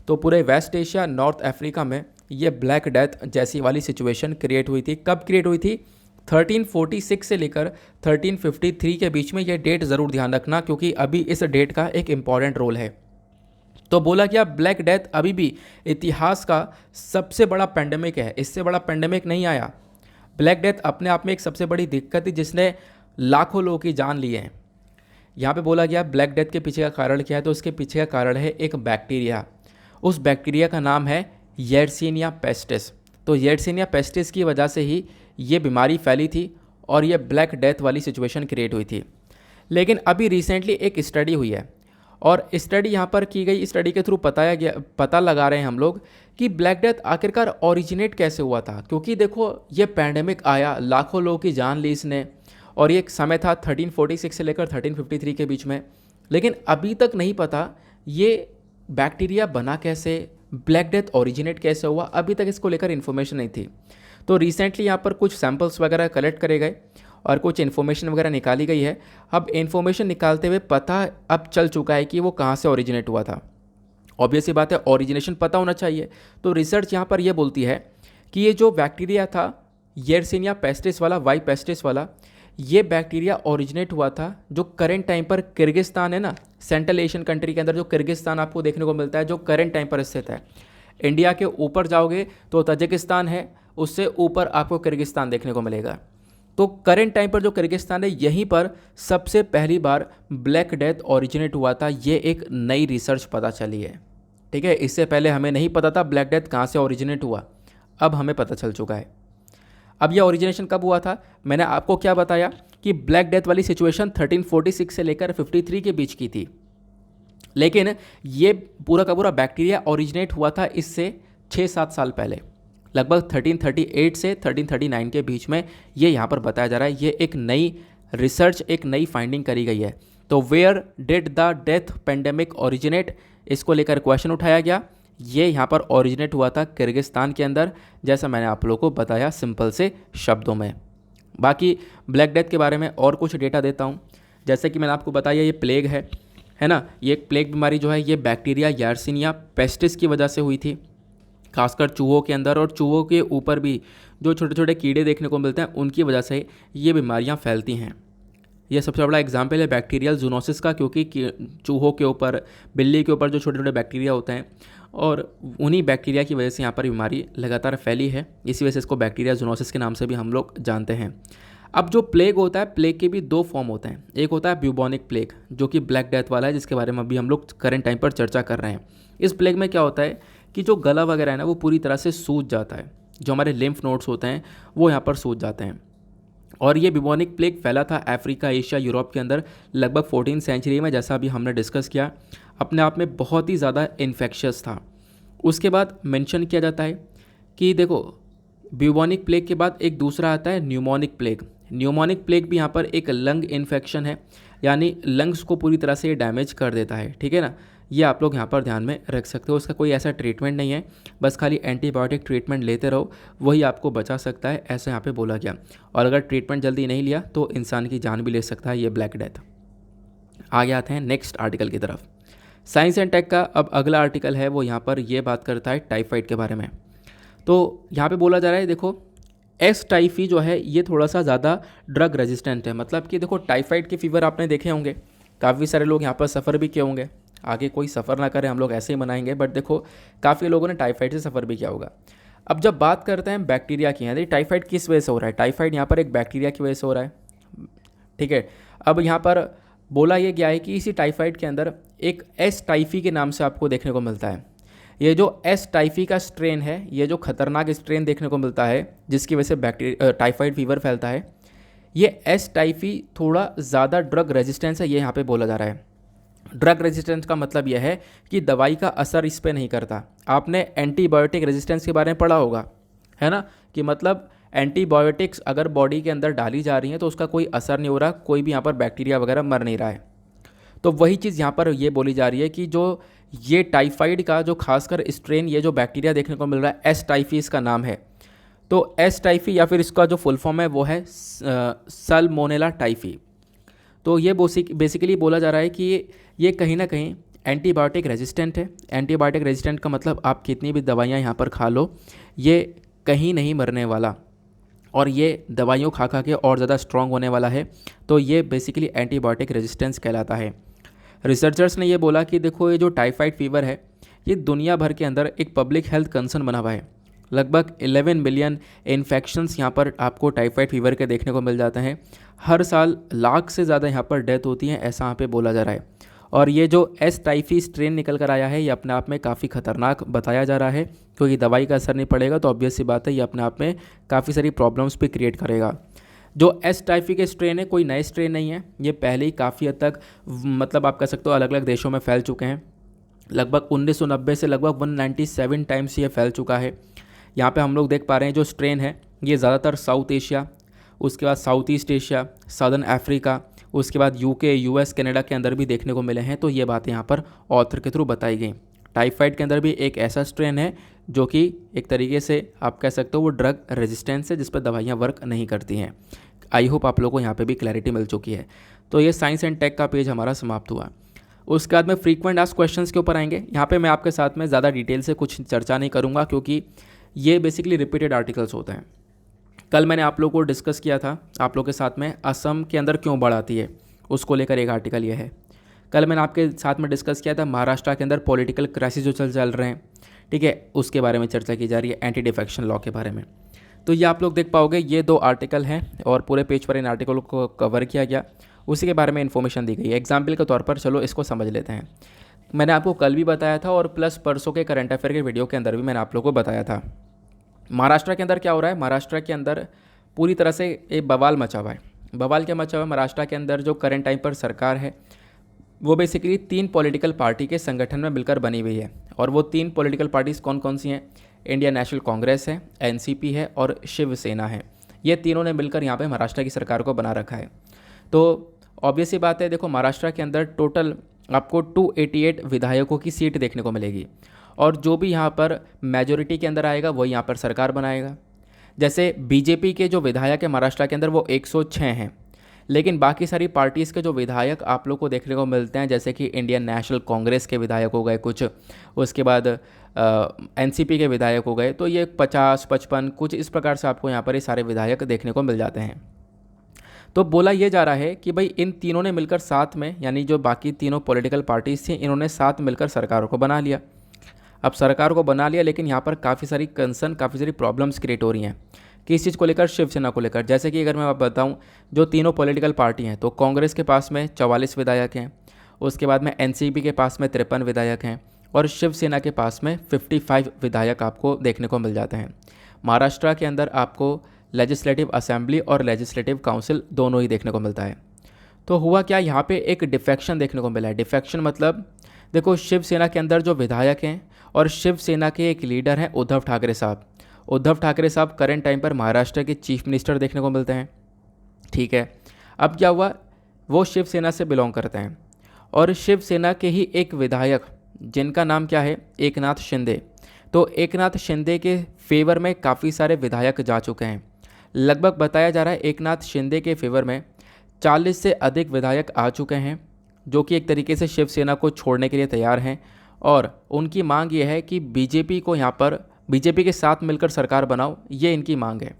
तो पूरे वेस्ट एशिया, नॉर्थ अफ्रीका में ये ब्लैक डेथ जैसी वाली सिचुएशन क्रिएट हुई थी। कब क्रिएट हुई थी? 1346 से लेकर 1353 के बीच में। ये डेट ज़रूर ध्यान रखना, क्योंकि अभी इस डेट का एक इम्पॉर्टेंट रोल है। तो बोला गया ब्लैक डेथ अभी भी इतिहास का सबसे बड़ा पेंडेमिक है, इससे बड़ा पेंडेमिक नहीं आया। ब्लैक डेथ अपने आप में एक सबसे बड़ी दिक्कत थी जिसने लाखों लोगों की जान ली है। यहाँ पे बोला गया ब्लैक डेथ के पीछे का कारण क्या है, तो उसके पीछे का कारण है एक बैक्टीरिया। उस बैक्टीरिया का नाम है येरसिनिया पेस्टिस। तो येरसिनिया पेस्टिस की वजह से ही ये बीमारी फैली थी और ये ब्लैक डेथ वाली सिचुएशन क्रिएट हुई थी। लेकिन अभी रिसेंटली एक स्टडी हुई है, और स्टडी यहाँ पर की गई, स्टडी के थ्रू पता लगा रहे हैं हम लोग कि ब्लैक डेथ आखिरकार ओरिजिनेट कैसे हुआ था। क्योंकि देखो, ये पैंडेमिक आया, लाखों लोगों की जान ली इसने, और ये एक समय था 1346 से लेकर 1353 के बीच में। लेकिन अभी तक नहीं पता ये बैक्टीरिया बना कैसे, ब्लैक डेथ ओरिजिनेट कैसे हुआ, अभी तक इसको लेकर इन्फॉर्मेशन नहीं थी। तो रिसेंटली यहाँ पर कुछ सैम्पल्स वगैरह कलेक्ट करे गए और कुछ इन्फॉर्मेशन वगैरह निकाली गई है। अब इन्फॉर्मेशन निकालते हुए पता अब चल चुका है कि वो कहाँ से ओरिजिनेट हुआ था। ऑब्वियस सी बात है, ओरिजिनेशन पता होना चाहिए। तो रिसर्च यहाँ पर यह बोलती है कि ये जो बैक्टीरिया था येरसिनिया पेस्टिस वाला, वाई पेस्टिस वाला, ये बैक्टीरिया ओरिजिनेट हुआ था जो करेंट टाइम पर किर्गिस्तान है ना, सेंट्रल एशियन कंट्री के अंदर जो किर्गिस्तान आपको देखने को मिलता है, जो करेंट टाइम पर स्थित है। इंडिया के ऊपर जाओगे तो तजिकिस्तान है, उससे ऊपर आपको किर्गिस्तान देखने को मिलेगा। तो करेंट टाइम पर जो किर्गिस्तान है, यहीं पर सबसे पहली बार ब्लैक डेथ ओरिजिनेट हुआ था। ये एक नई रिसर्च पता चली है, ठीक है। इससे पहले हमें नहीं पता था ब्लैक डेथ कहाँ से ओरिजिनेट हुआ, अब हमें पता चल चुका है। अब यह ओरिजिनेशन कब हुआ था, मैंने आपको क्या बताया कि ब्लैक डेथ वाली सिचुएशन 1346 से लेकर 53 के बीच की थी। लेकिन ये पूरा का पूरा बैक्टीरिया ओरिजिनेट हुआ था इससे 6-7 साल पहले, लगभग 1338 से 1339 के बीच में। ये यहाँ पर बताया जा रहा है, ये एक नई रिसर्च, एक नई फाइंडिंग करी गई है। तो where did the death pandemic originate, इसको लेकर क्वेश्चन उठाया गया। ये यहाँ पर ओरिजिनेट हुआ था किर्गिस्तान के अंदर, जैसा मैंने आप लोगों को बताया सिंपल से शब्दों में। बाकी ब्लैक डेथ के बारे में और कुछ डेटा देता हूँ। जैसे कि मैंने आपको बताया ये प्लेग है ना, ये एक प्लेग बीमारी जो है ये बैक्टीरिया येरसिनिया पेस्टिस की वजह से हुई थी, खासकर चूहों के अंदर, और चूहों के ऊपर भी जो छोटे छोटे कीड़े देखने को मिलते हैं उनकी वजह से ये बीमारियाँ फैलती हैं। यह सबसे बड़ा एग्जाम्पल है बैक्टीरियल जूनोसिस का, क्योंकि चूहों के ऊपर, बिल्ली के ऊपर जो छोटे छोटे बैक्टीरिया होते हैं, और उन्हीं बैक्टीरिया की वजह से यहाँ पर बीमारी लगातार फैली है। इसी वजह से इसको बैक्टीरिया जूनोसिस के नाम से भी हम लोग जानते हैं। अब जो प्लेग होता है, प्लेग के भी 2 फॉर्म होते हैं। एक होता है ब्यूबोनिक प्लेग, जो कि ब्लैक डेथ वाला है, जिसके बारे में अभी हम लोग करंट टाइम पर चर्चा कर रहे हैं। इस प्लेग में क्या होता है कि जो गला वगैरह है ना, वो पूरी तरह से सूज जाता है, जो हमारे लिम्फ नोड्स होते हैं वो यहाँ पर सूज जाते हैं। और ये ब्यूबोनिक प्लेग फैला था अफ्रीका, एशिया, यूरोप के अंदर लगभग 14वीं सेंचुरी में, जैसा अभी हमने डिस्कस किया। अपने आप में बहुत ही ज़्यादा इन्फेक्शियस था। उसके बाद मेंशन किया जाता है कि देखो, ब्यूबोनिक प्लेग के बाद एक दूसरा आता है न्यूमोनिक प्लेग। न्यूमोनिक प्लेग भी यहाँ पर एक लंग इन्फेक्शन है, यानी लंग्स को पूरी तरह से ये डैमेज कर देता है, ठीक है ना। ये आप लोग यहाँ पर ध्यान में रख सकते हो। उसका कोई ऐसा ट्रीटमेंट नहीं है, बस खाली एंटीबायोटिक ट्रीटमेंट लेते रहो, वही आपको बचा सकता है, ऐसा यहाँ पे बोला गया। और अगर ट्रीटमेंट जल्दी नहीं लिया तो इंसान की जान भी ले सकता है ये ब्लैक डेथ। आगे आते हैं नेक्स्ट आर्टिकल की तरफ। साइंस एंड टेक का अब अगला आर्टिकल है वो यहाँ पर ये बात करता है टाइफाइड के बारे में। तो यहाँ पे बोला जा रहा है, देखो एस टाइफी जो है ये थोड़ा सा ज़्यादा ड्रग रेजिस्टेंट है। मतलब कि देखो टाइफाइड के फीवर आपने देखे होंगे, काफ़ी सारे लोग यहाँ पर सफ़र भी किए होंगे। आगे कोई सफ़र ना करे, हम लोग ऐसे ही मनाएंगे, बट देखो काफ़ी लोगों ने टाइफाइड से सफ़र भी किया होगा। अब जब बात करते हैं बैक्टीरिया की, है टाइफाइड किस वजह से हो रहा है? टाइफाइड यहाँ पर एक बैक्टीरिया की वजह से हो रहा है, ठीक है। अब यहाँ पर बोला ये गया है कि इसी टाइफाइड के अंदर एक एस टाइफी के नाम से आपको देखने को मिलता है। ये जो एस टाइफी का स्ट्रेन है, ये जो खतरनाक स्ट्रेन देखने को मिलता है जिसकी वजह से टाइफाइड फीवर फैलता है, ये एस टाइफी थोड़ा ज़्यादा ड्रग रेजिस्टेंस है, ये यहाँ पे बोला जा रहा है। ड्रग रेजिस्टेंस का मतलब यह है कि दवाई का असर इस पे नहीं करता। आपने एंटीबायोटिक रेजिस्टेंस के बारे में पढ़ा होगा, है ना, कि मतलब एंटीबायोटिक्स अगर बॉडी के अंदर डाली जा रही हैं तो उसका कोई असर नहीं हो रहा, कोई भी यहाँ पर बैक्टीरिया वगैरह मर नहीं रहा है। तो वही चीज़ यहाँ पर ये बोली जा रही है कि जो ये टाइफाइड का जो खासकर स्ट्रेन, ये जो बैक्टीरिया देखने को मिल रहा है, एस टाइफी इसका नाम है। तो एस टाइफी या फिर इसका जो फुल फॉर्म है वो है सल्मोनेला टाइफी। तो ये बेसिकली बोला जा रहा है कि ये कहीं ना कहीं एंटीबायोटिक रेजिस्टेंट है। एंटीबायोटिक रेजिस्टेंट का मतलब आप कितनी भी दवाइयाँ यहाँ पर खा लो, ये कहीं नहीं मरने वाला, और ये दवाइयों खा खा के और ज़्यादा स्ट्रॉन्ग होने वाला है। तो ये बेसिकली एंटीबायोटिक रेजिस्टेंस कहलाता है। रिसर्चर्स ने ये बोला कि देखो ये जो टाइफाइड फीवर है ये दुनिया भर के अंदर एक पब्लिक हेल्थ कंसर्न बना हुआ है। लगभग 11 मिलियन इन्फेक्शंस यहाँ पर आपको टाइफाइड फीवर के देखने को मिल जाते हैं। हर साल लाख से ज़्यादा यहाँ पर डेथ होती है, ऐसा यहाँ पे बोला जा रहा है। और ये जो एस टाइफी स्ट्रेन निकल कर आया है ये अपने आप में काफ़ी ख़तरनाक बताया जा रहा है, क्योंकि दवाई का असर नहीं पड़ेगा तो ऑब्वियस सी बात है ये अपने आप में काफ़ी सारी प्रॉब्लम्स भी क्रिएट करेगा। जो एस टाइफी के स्ट्रेन है कोई नए स्ट्रेन नहीं है, ये पहले ही काफ़ी हद तक मतलब आप कह सकते हो अलग अलग देशों में फैल चुके हैं। लगभग 1990 से लगभग 197 टाइम्स ये फैल चुका है। यहाँ पे हम लोग देख पा रहे हैं जो स्ट्रेन है ये ज़्यादातर साउथ एशिया, उसके बाद south east Asia, southern Africa, उसके बाद यूके, यूएस, कनाडा के अंदर भी देखने को मिले हैं। तो ये बातें यहाँ पर ऑथर के थ्रू बताई गई। टाइफाइड के अंदर भी एक ऐसा स्ट्रेन है जो कि एक तरीके से आप कह सकते हो वो ड्रग रेजिस्टेंस है जिस पर दवाइयाँ वर्क नहीं करती हैं। आई होप आप लोगों को यहाँ पे भी क्लैरिटी मिल चुकी है। तो ये साइंस एंड टेक का पेज हमारा समाप्त हुआ। उसके बाद में फ्रीक्वेंट आस्क्ड क्वेश्चंस के ऊपर आएंगे। यहाँ पे मैं आपके साथ में ज़्यादा डिटेल से कुछ चर्चा नहीं करूँगा क्योंकि ये बेसिकली रिपीटेड आर्टिकल्स होते हैं। कल मैंने आप लोगों को डिस्कस किया था आप लोग के साथ में असम के अंदर क्यों बाढ़ आती है, उसको लेकर एक आर्टिकल ये है। कल मैंने आपके साथ में डिस्कस किया था महाराष्ट्र के अंदर पॉलिटिकल क्राइसिस जो चल रहे हैं, ठीक है, उसके बारे में चर्चा की जा रही है, एंटी डिफेक्शन लॉ के बारे में। तो ये आप लोग देख पाओगे, ये 2 आर्टिकल हैं और पूरे पेज पर इन आर्टिकल को कवर किया गया, उसी के बारे में इन्फॉर्मेशन दी गई है। एग्जाम्पल के तौर पर चलो इसको समझ लेते हैं। मैंने आपको कल भी बताया था और प्लस परसों के करंट अफेयर के वीडियो के अंदर भी मैंने आप लोगों को बताया था। महाराष्ट्र के अंदर क्या हो रहा है, महाराष्ट्र के अंदर पूरी तरह से एक बवाल मचा हुआ है। बवाल क्या मचा हुआ है, महाराष्ट्र के अंदर जो करंट टाइम पर सरकार है वो बेसिकली 3 पॉलिटिकल पार्टी के संगठन में मिलकर बनी हुई है। और वो 3 पॉलिटिकल पार्टीज़ कौन कौन सी हैं? इंडियन नेशनल कांग्रेस है, एनसीपी है और शिवसेना है। ये तीनों ने मिलकर यहाँ पे महाराष्ट्र की सरकार को बना रखा है। तो ऑब्वियस सी बात है, देखो महाराष्ट्र के अंदर टोटल आपको 288 विधायकों की सीट देखने को मिलेगी और जो भी यहाँ पर मेजोरिटी के अंदर आएगा वही यहाँ पर सरकार बनाएगा। जैसे बीजेपी के जो विधायक है महाराष्ट्र के अंदर वो 106 हैं, लेकिन बाकी सारी पार्टीज़ के जो विधायक आप लोग को देखने को मिलते हैं जैसे कि इंडियन नेशनल कांग्रेस के विधायक हो गए कुछ, उसके बाद एनसीपी के विधायक हो गए, तो ये 50-55 कुछ इस प्रकार से आपको यहाँ पर ये सारे विधायक देखने को मिल जाते हैं। तो बोला ये जा रहा है कि भाई इन तीनों ने मिलकर साथ में, यानी जो बाकी तीनों पॉलिटिकल पार्टीज़ थी, इन्होंने साथ मिलकर सरकार को बना लिया। अब सरकार को बना लिया लेकिन यहाँ पर काफ़ी सारी कंसर्न, काफ़ी सारी प्रॉब्लम्स क्रिएट हो रही हैं। किस चीज़ को लेकर? शिवसेना को लेकर। जैसे कि अगर मैं आप बताऊँ, जो तीनों पॉलिटिकल पार्टी हैं तो कांग्रेस के पास में 44 विधायक हैं, उसके बाद में एनसीपी के पास में 53 विधायक हैं और शिवसेना के पास में 55 विधायक आपको देखने को मिल जाते हैं। महाराष्ट्र के अंदर आपको लेजिस्लेटिव असेंबली और लेजिस्लेटिव काउंसिल दोनों ही देखने को मिलता है। तो हुआ क्या, यहाँ पे एक डिफेक्शन देखने को मिला है। डिफेक्शन मतलब देखो शिवसेना के अंदर जो विधायक हैं और शिवसेना के एक लीडर हैं उद्धव ठाकरे साहब, उद्धव ठाकरे साहब करंट टाइम पर महाराष्ट्र के चीफ मिनिस्टर देखने को मिलते हैं। ठीक है, अब क्या हुआ, वो शिवसेना से बिलोंग करते हैं और शिवसेना के ही एक विधायक जिनका नाम क्या है, एकनाथ शिंदे। तो एकनाथ शिंदे के फेवर में काफ़ी सारे विधायक जा चुके हैं। लगभग बताया जा रहा है एकनाथ शिंदे के फेवर में 40 से अधिक विधायक आ चुके हैं जो कि एक तरीके से शिवसेना को छोड़ने के लिए तैयार हैं और उनकी मांग ये है कि बीजेपी को यहाँ पर बीजेपी के साथ मिलकर सरकार बनाओ, ये इनकी मांग है।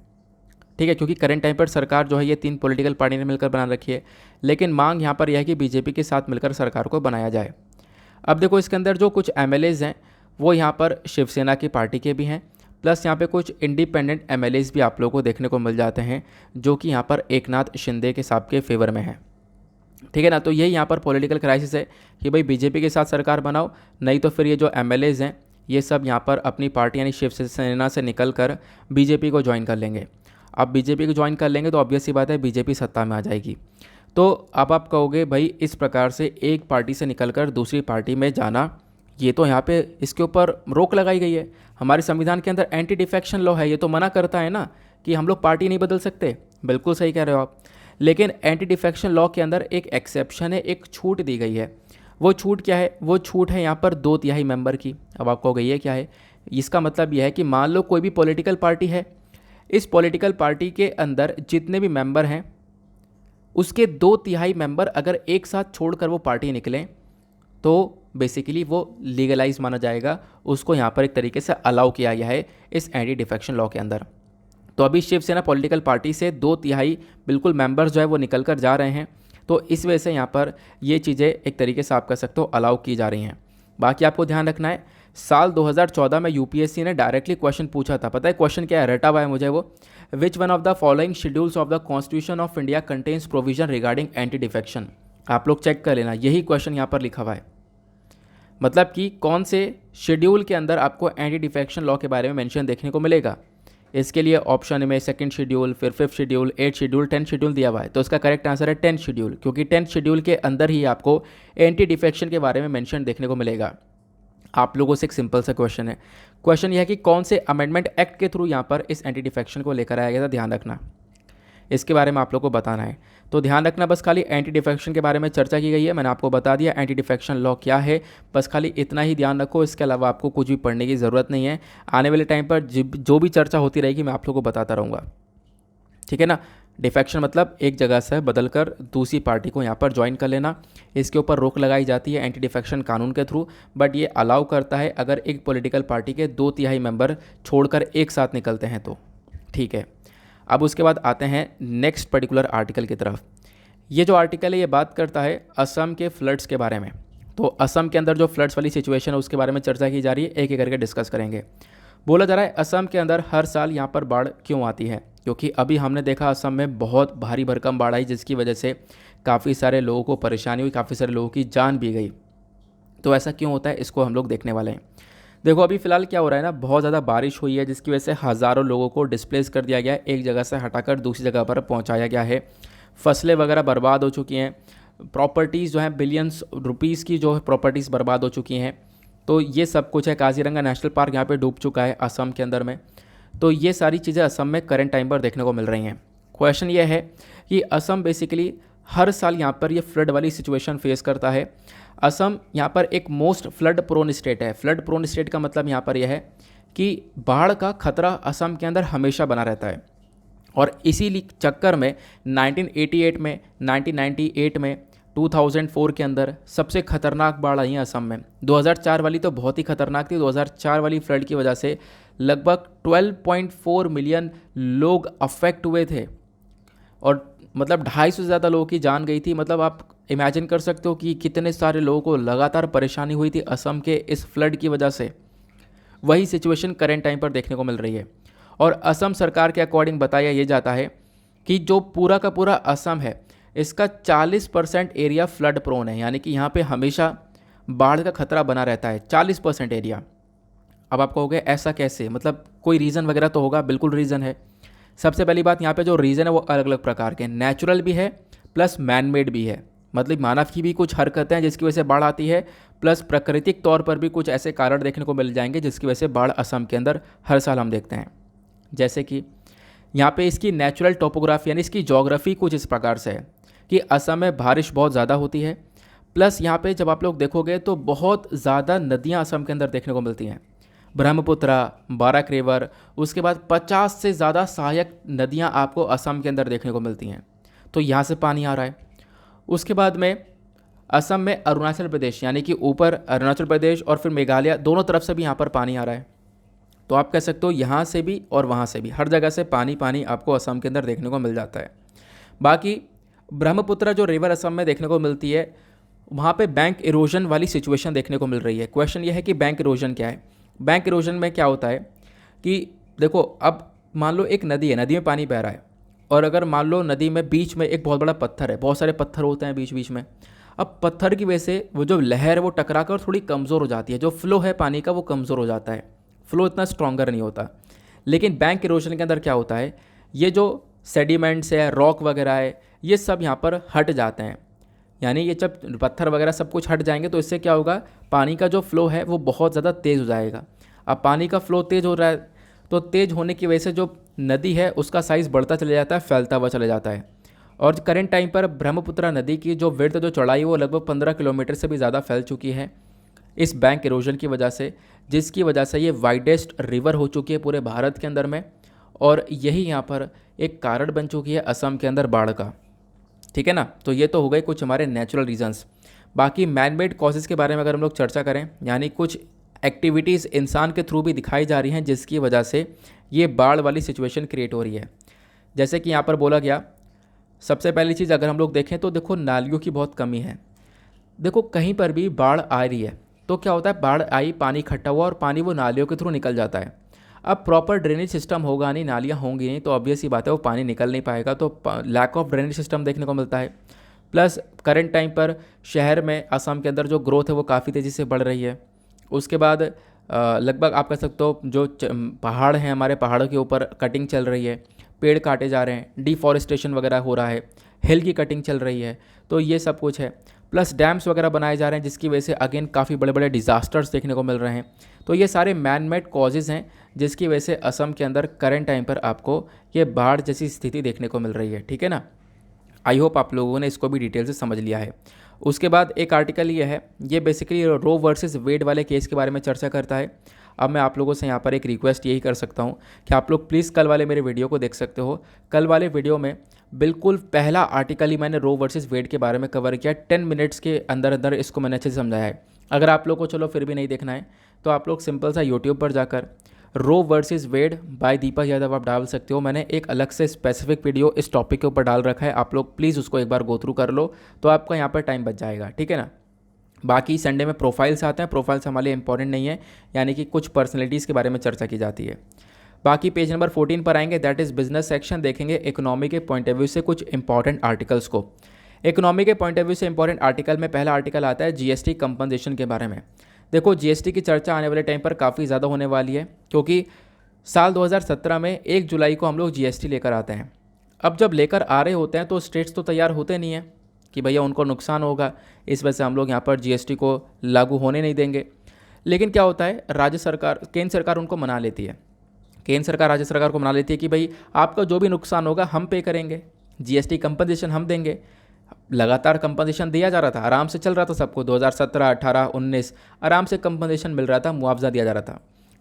ठीक है, क्योंकि करंट टाइम पर सरकार जो है ये 3 पॉलिटिकल पार्टी ने मिलकर बना रखी है, लेकिन मांग यहाँ पर यह है कि बीजेपी के साथ मिलकर सरकार को बनाया जाए। अब देखो इसके अंदर जो कुछ एमएलएज हैं वो यहाँ पर शिवसेना की पार्टी के भी हैं, प्लस यहाँ पे कुछ इंडिपेंडेंट एमएलएज भी आप लोगों को देखने को मिल जाते हैं जो कि यहाँ पर एकनाथ शिंदे के साहब के फेवर में हैं। ठीक है ना, तो यही यहाँ पर पॉलिटिकल क्राइसिस है कि भाई बीजेपी के साथ सरकार बनाओ, नहीं तो फिर ये जो एमएलएज हैं ये सब यहाँ पर अपनी पार्टी यानी शिवसेना से निकल कर बीजेपी को ज्वाइन कर लेंगे। अब बीजेपी को ज्वाइन कर लेंगे तो ऑब्वियस सी बात है बीजेपी सत्ता में आ जाएगी। तो अब आप कहोगे भाई इस प्रकार से एक पार्टी से निकलकर दूसरी पार्टी में जाना, ये तो यहाँ पे इसके ऊपर रोक लगाई गई है। हमारे संविधान के अंदर एंटी डिफेक्शन लॉ है, ये तो मना करता है ना कि हम लोग पार्टी नहीं बदल सकते। बिल्कुल सही कह रहे हो आप, लेकिन एंटी डिफेक्शन लॉ के अंदर एक एक्सेप्शन है, एक छूट दी गई है। वो छूट क्या है, वो छूट है यहाँ पर 2/3 मेंबर की। अब आप कहोगे ये क्या है, इसका मतलब यह है कि मान लो कोई भी पॉलिटिकल पार्टी है, इस पॉलिटिकल पार्टी के अंदर जितने भी मेंबर हैं उसके 2/3 मेंबर अगर एक साथ छोड़कर वो पार्टी निकलें तो बेसिकली वो लीगलाइज माना जाएगा, उसको यहाँ पर एक तरीके से अलाउ किया गया है इस एंटी डिफेक्शन लॉ के अंदर। तो अभी शिवसेना पॉलिटिकल पार्टी से 2/3 बिल्कुल मेंबर्स जो है वो निकल कर जा रहे हैं, तो इस वजह से यहाँ पर ये चीज़ें एक तरीके से आप कह सकते हो अलाउ की जा रही हैं। बाकी आपको ध्यान रखना है, साल 2014 में यूपीएससी ने डायरेक्टली क्वेश्चन पूछा था। पता है क्वेश्चन क्या है, रटा हुआ है मुझे वो, which one of the following schedules of the constitution of India contains provision regarding anti defection. आप लोग चेक कर लेना, यही क्वेश्चन यहाँ पर लिखा हुआ है। मतलब कि कौन से शेड्यूल के अंदर आपको एंटी डिफेक्शन लॉ के बारे में मेंशन देखने को मिलेगा। इसके लिए ऑप्शन में 2nd शेड्यूल, फिर 5th schedule, 8th schedule, 10th schedule दिया हुआ है। तो इसका करेक्ट आंसर है 10th शेड्यूल, क्योंकि 10th शेड्यूल के अंदर ही आपको एंटी डिफेक्शन के बारे में मेंशन देखने को मिलेगा। आप लोगों से एक सिंपल सा क्वेश्चन है, क्वेश्चन यह है कि कौन से अमेंडमेंट एक्ट के थ्रू यहाँ पर इस एंटी डिफेक्शन को लेकर आया गया था, ध्यान रखना, इसके बारे में आप लोग को बताना है। तो ध्यान रखना, बस खाली एंटी डिफेक्शन के बारे में चर्चा की गई है, मैंने आपको बता दिया एंटी डिफेक्शन लॉ क्या है, बस खाली इतना ही ध्यान रखो, इसके अलावा आपको कुछ भी पढ़ने की ज़रूरत नहीं है। आने वाले टाइम पर जो भी चर्चा होती रहेगी मैं आप लोग को बताता रहूँगा, ठीक है ना। डिफेक्शन मतलब एक जगह से बदलकर दूसरी पार्टी को यहाँ पर ज्वाइन कर लेना, इसके ऊपर रोक लगाई जाती है एंटी डिफेक्शन कानून के थ्रू, बट ये अलाउ करता है अगर एक पॉलिटिकल पार्टी के 2/3 मेंबर छोड़कर एक साथ निकलते हैं तो, ठीक है। अब उसके बाद आते हैं नेक्स्ट पर्टिकुलर आर्टिकल की तरफ। ये जो आर्टिकल है ये बात करता है असम के फ्लड्स के बारे में। तो असम के अंदर जो फ्लड्स वाली सिचुएशन है उसके बारे में चर्चा की जा रही है, एक एक करके डिस्कस करेंगे। बोला जा रहा है असम के अंदर हर साल यहाँ पर बाढ़ क्यों आती है, क्योंकि अभी हमने देखा असम में बहुत भारी भरकम बाढ़ आई जिसकी वजह से काफ़ी सारे लोगों को परेशानी हुई, काफ़ी सारे लोगों की जान भी गई। तो ऐसा क्यों होता है इसको हम लोग देखने वाले हैं। देखो अभी फ़िलहाल क्या हो रहा है ना, बहुत ज़्यादा बारिश हुई है जिसकी वजह से हज़ारों लोगों को डिस्प्लेस कर दिया गया है, एक जगह से हटाकर दूसरी जगह पर पहुंचाया गया है। फसलें वगैरह बर्बाद हो चुकी हैं, प्रॉपर्टीज़ जो हैं बिलियंस रुपीज़ की जो है प्रॉपर्टीज़ बर्बाद हो चुकी हैं। तो ये सब कुछ है, काजीरंगा नेशनल पार्क यहाँ पे डूब चुका है असम के अंदर में। तो ये सारी चीज़ें असम में करंट टाइम पर देखने को मिल रही हैं। क्वेश्चन ये है कि असम बेसिकली हर साल यहाँ पर ये फ्लड वाली सिचुएशन फेस करता है। असम यहाँ पर एक मोस्ट फ्लड प्रोन स्टेट है। फ्लड प्रोन स्टेट का मतलब यहाँ पर यह है कि बाढ़ का खतरा असम के अंदर हमेशा बना रहता है। और इसी चक्कर में 1988 में, 1998 में, 2004 के अंदर सबसे खतरनाक बाढ़ आई है असम में। 2004 वाली तो बहुत ही खतरनाक थी। 2004 वाली फ्लड की वजह से लगभग 12.4 मिलियन लोग अफेक्ट हुए थे और मतलब 250 से ज़्यादा लोगों की जान गई थी। मतलब आप इमेजिन कर सकते हो कि कितने सारे लोगों को लगातार परेशानी हुई थी असम के इस फ्लड की वजह से। वही सिचुएशन करेंट टाइम पर देखने को मिल रही है। और असम सरकार के अकॉर्डिंग बताया ये जाता है कि जो पूरा का पूरा असम है इसका 40% एरिया फ्लड प्रोन है, यानी कि यहाँ पे हमेशा बाढ़ का खतरा बना रहता है, 40% एरिया। अब आप कहोगे ऐसा कैसे, मतलब कोई रीज़न वगैरह तो होगा, बिल्कुल रीज़न है। सबसे पहली बात, यहाँ पे जो रीज़न है वो अलग अलग प्रकार के, नेचुरल भी है प्लस मैन मेड भी है। मतलब मानव की भी कुछ हरकतें हैं जिसकी वजह से बाढ़ आती है, प्लस प्राकृतिक तौर पर भी कुछ ऐसे कारण देखने को मिल जाएंगे जिसकी वजह से बाढ़ असम के अंदर हर साल हम देखते हैं। जैसे कि यहाँ पे इसकी नेचुरल टोपोग्राफी यानी इसकी ज्योग्राफी कुछ इस प्रकार से है कि असम में बारिश बहुत ज़्यादा होती है, प्लस यहाँ पे जब आप लोग देखोगे तो बहुत ज़्यादा नदियाँ असम के अंदर देखने को मिलती हैं। ब्रह्मपुत्रा, बाराक रिवर, उसके बाद 50 से ज़्यादा सहायक नदियाँ आपको असम के अंदर देखने को मिलती हैं। तो यहाँ से पानी आ रहा है। उसके बाद में असम में अरुणाचल प्रदेश यानी कि ऊपर अरुणाचल प्रदेश और फिर मेघालय, दोनों तरफ से भी यहाँ पर पानी आ रहा है। तो आप कह सकते हो यहाँ से भी और वहाँ से भी, हर जगह से पानी पानी आपको असम के अंदर देखने को मिल जाता है। बाकी ब्रह्मपुत्र जो रिवर असम में देखने को मिलती है, वहाँ पे बैंक इरोजन वाली सिचुएशन देखने को मिल रही है। क्वेश्चन ये है कि बैंक इरोजन क्या है। बैंक इरोजन में क्या होता है कि देखो, अब मान लो एक नदी है, नदी में पानी बह रहा है, और अगर मान लो नदी में बीच में एक बहुत बड़ा पत्थर है, बहुत सारे पत्थर होते हैं बीच बीच में। अब पत्थर की वजह से वो जो लहर है वो टकरा कर थोड़ी कमज़ोर हो जाती है, जो फ्लो है पानी का वो कमज़ोर हो जाता है, फ्लो इतना स्ट्रॉन्गर नहीं होता। लेकिन बैंक इरोजन के अंदर क्या होता है, ये जो सेडिमेंट्स है, रॉक वगैरह है, ये सब यहाँ पर हट जाते हैं। यानी ये जब पत्थर वगैरह सब कुछ हट जाएंगे तो इससे क्या होगा, पानी का जो फ्लो है वो बहुत ज़्यादा तेज़ हो जाएगा। अब पानी का फ्लो तेज़ हो रहा है तो तेज़ होने की वजह से जो नदी है उसका साइज़ बढ़ता चले जाता है, फैलता हुआ चले जाता है। और करेंट टाइम पर ब्रह्मपुत्र नदी की जो विड्थ, जो चौड़ाई, वो लगभग 15 किलोमीटर से भी ज़्यादा फैल चुकी है इस बैंक इरोजन की वजह से, जिसकी वजह से ये वाइडेस्ट रिवर हो चुकी है पूरे भारत के अंदर में, और यही यहाँ पर एक कारण बन चुकी है असम के अंदर बाढ़ का। ठीक है ना। तो ये तो हो गए कुछ हमारे नेचुरल रीजंस। बाकी मैन मेड कॉजेज़ के बारे में अगर हम लोग चर्चा करें, यानी कुछ एक्टिविटीज़ इंसान के थ्रू भी दिखाई जा रही हैं जिसकी वजह से ये बाढ़ वाली सिचुएशन क्रिएट हो रही है। जैसे कि यहाँ पर बोला गया, सबसे पहली चीज़ अगर हम लोग देखें तो देखो नालियों की बहुत कमी है। देखो कहीं पर भी बाढ़ आ रही है तो क्या होता है, बाढ़ आई, पानी इकट्ठा हुआ और पानी वो नालियों के थ्रू निकल जाता है। अब प्रॉपर ड्रेनेज सिस्टम होगा नहीं, नालियाँ होंगी नहीं, तो ऑब्वियस ही बात है वो पानी निकल नहीं पाएगा, तो लैक ऑफ ड्रेनेज सिस्टम देखने को मिलता है। प्लस करंट टाइम पर शहर में असम के अंदर जो ग्रोथ है वो काफ़ी तेज़ी से बढ़ रही है। उसके बाद लगभग आप कह सकते हो जो पहाड़ हैं, हमारे पहाड़ों के ऊपर कटिंग चल रही है, पेड़ काटे जा रहे हैं, डिफॉरेस्टेशन वगैरह हो रहा है, हिल की कटिंग चल रही है, तो ये सब कुछ है। प्लस डैम्स वगैरह बनाए जा रहे हैं जिसकी वजह से अगेन काफ़ी बड़े बड़े डिज़ास्टर्स देखने को मिल रहे हैं। तो ये सारे मैन मेड कॉजेज़ हैं जिसकी वजह से असम के अंदर करंट टाइम पर आपको ये बाढ़ जैसी स्थिति देखने को मिल रही है। ठीक है ना। आई होप आप लोगों ने इसको भी डिटेल से समझ लिया है। उसके बाद एक आर्टिकल ये है, ये बेसिकली रो वर्सेस वेड वाले केस के बारे में चर्चा करता है। अब मैं आप लोगों से यहाँ पर एक रिक्वेस्ट यही कर सकता हूँ कि आप लोग प्लीज़ कल वाले मेरे वीडियो को देख सकते हो। कल वाले वीडियो में बिल्कुल पहला आर्टिकल ही मैंने रो वर्सेस वेड के बारे में कवर किया, 10 मिनट्स के अंदर अंदर इसको मैंने अच्छे से समझाया है। अगर आप लोग को चलो फिर भी नहीं देखना है तो आप लोग सिंपल सा यूट्यूब पर जाकर रो वर्सेस वेड बाय दीपक यादव आप डाल सकते हो। मैंने एक अलग से स्पेसिफिक वीडियो इस टॉपिक के ऊपर डाल रखा है, आप लोग प्लीज़ उसको एक बार गो थ्रू कर लो तो आपका यहाँ पर टाइम बच जाएगा। ठीक है ना। बाकी संडे में प्रोफाइल्स आते हैं, प्रोफाइल्स हमारे लिए इंपॉर्टेंट नहीं है, यानी कि कुछ पर्सनैलिटीज़ के बारे में चर्चा की जाती है। बाकी पेज नंबर 14 पर आएंगे, दैट इज़ बिजनेस सेक्शन, देखेंगे इकोनॉमी के पॉइंट ऑफ व्यू से कुछ इंपॉर्टेंट आर्टिकल्स को। इकोनॉमी के पॉइंट ऑफ व्यू से इंपॉर्टेंट आर्टिकल में पहला आर्टिकल आता है जीएसटी कंपनसेशन के बारे में। देखो जीएसटी की चर्चा आने वाले टाइम पर काफ़ी ज़्यादा होने वाली है, क्योंकि साल 2017 में 1 जुलाई को हम लोग जीएसटी लेकर आते हैं। अब जब लेकर आ रहे होते हैं तो स्टेट्स तो तैयार होते नहीं हैं कि भैया उनको नुकसान होगा, इस वजह से हम लोग यहाँ पर जीएसटी को लागू होने नहीं देंगे। लेकिन क्या होता है, राज्य सरकार, केंद्र सरकार उनको मना लेती है। केंद्र सरकार राज्य सरकार को मना लेती है कि भाई आपका जो भी नुकसान होगा हम पे करेंगे, जीएसटी कंपनसेशन हम देंगे। लगातार कंपनसेशन दिया जा रहा था, आराम से चल रहा था सबको, 2017, 18, 19 आराम से कंपनसेशन मिल रहा था, मुआवजा दिया जा रहा था।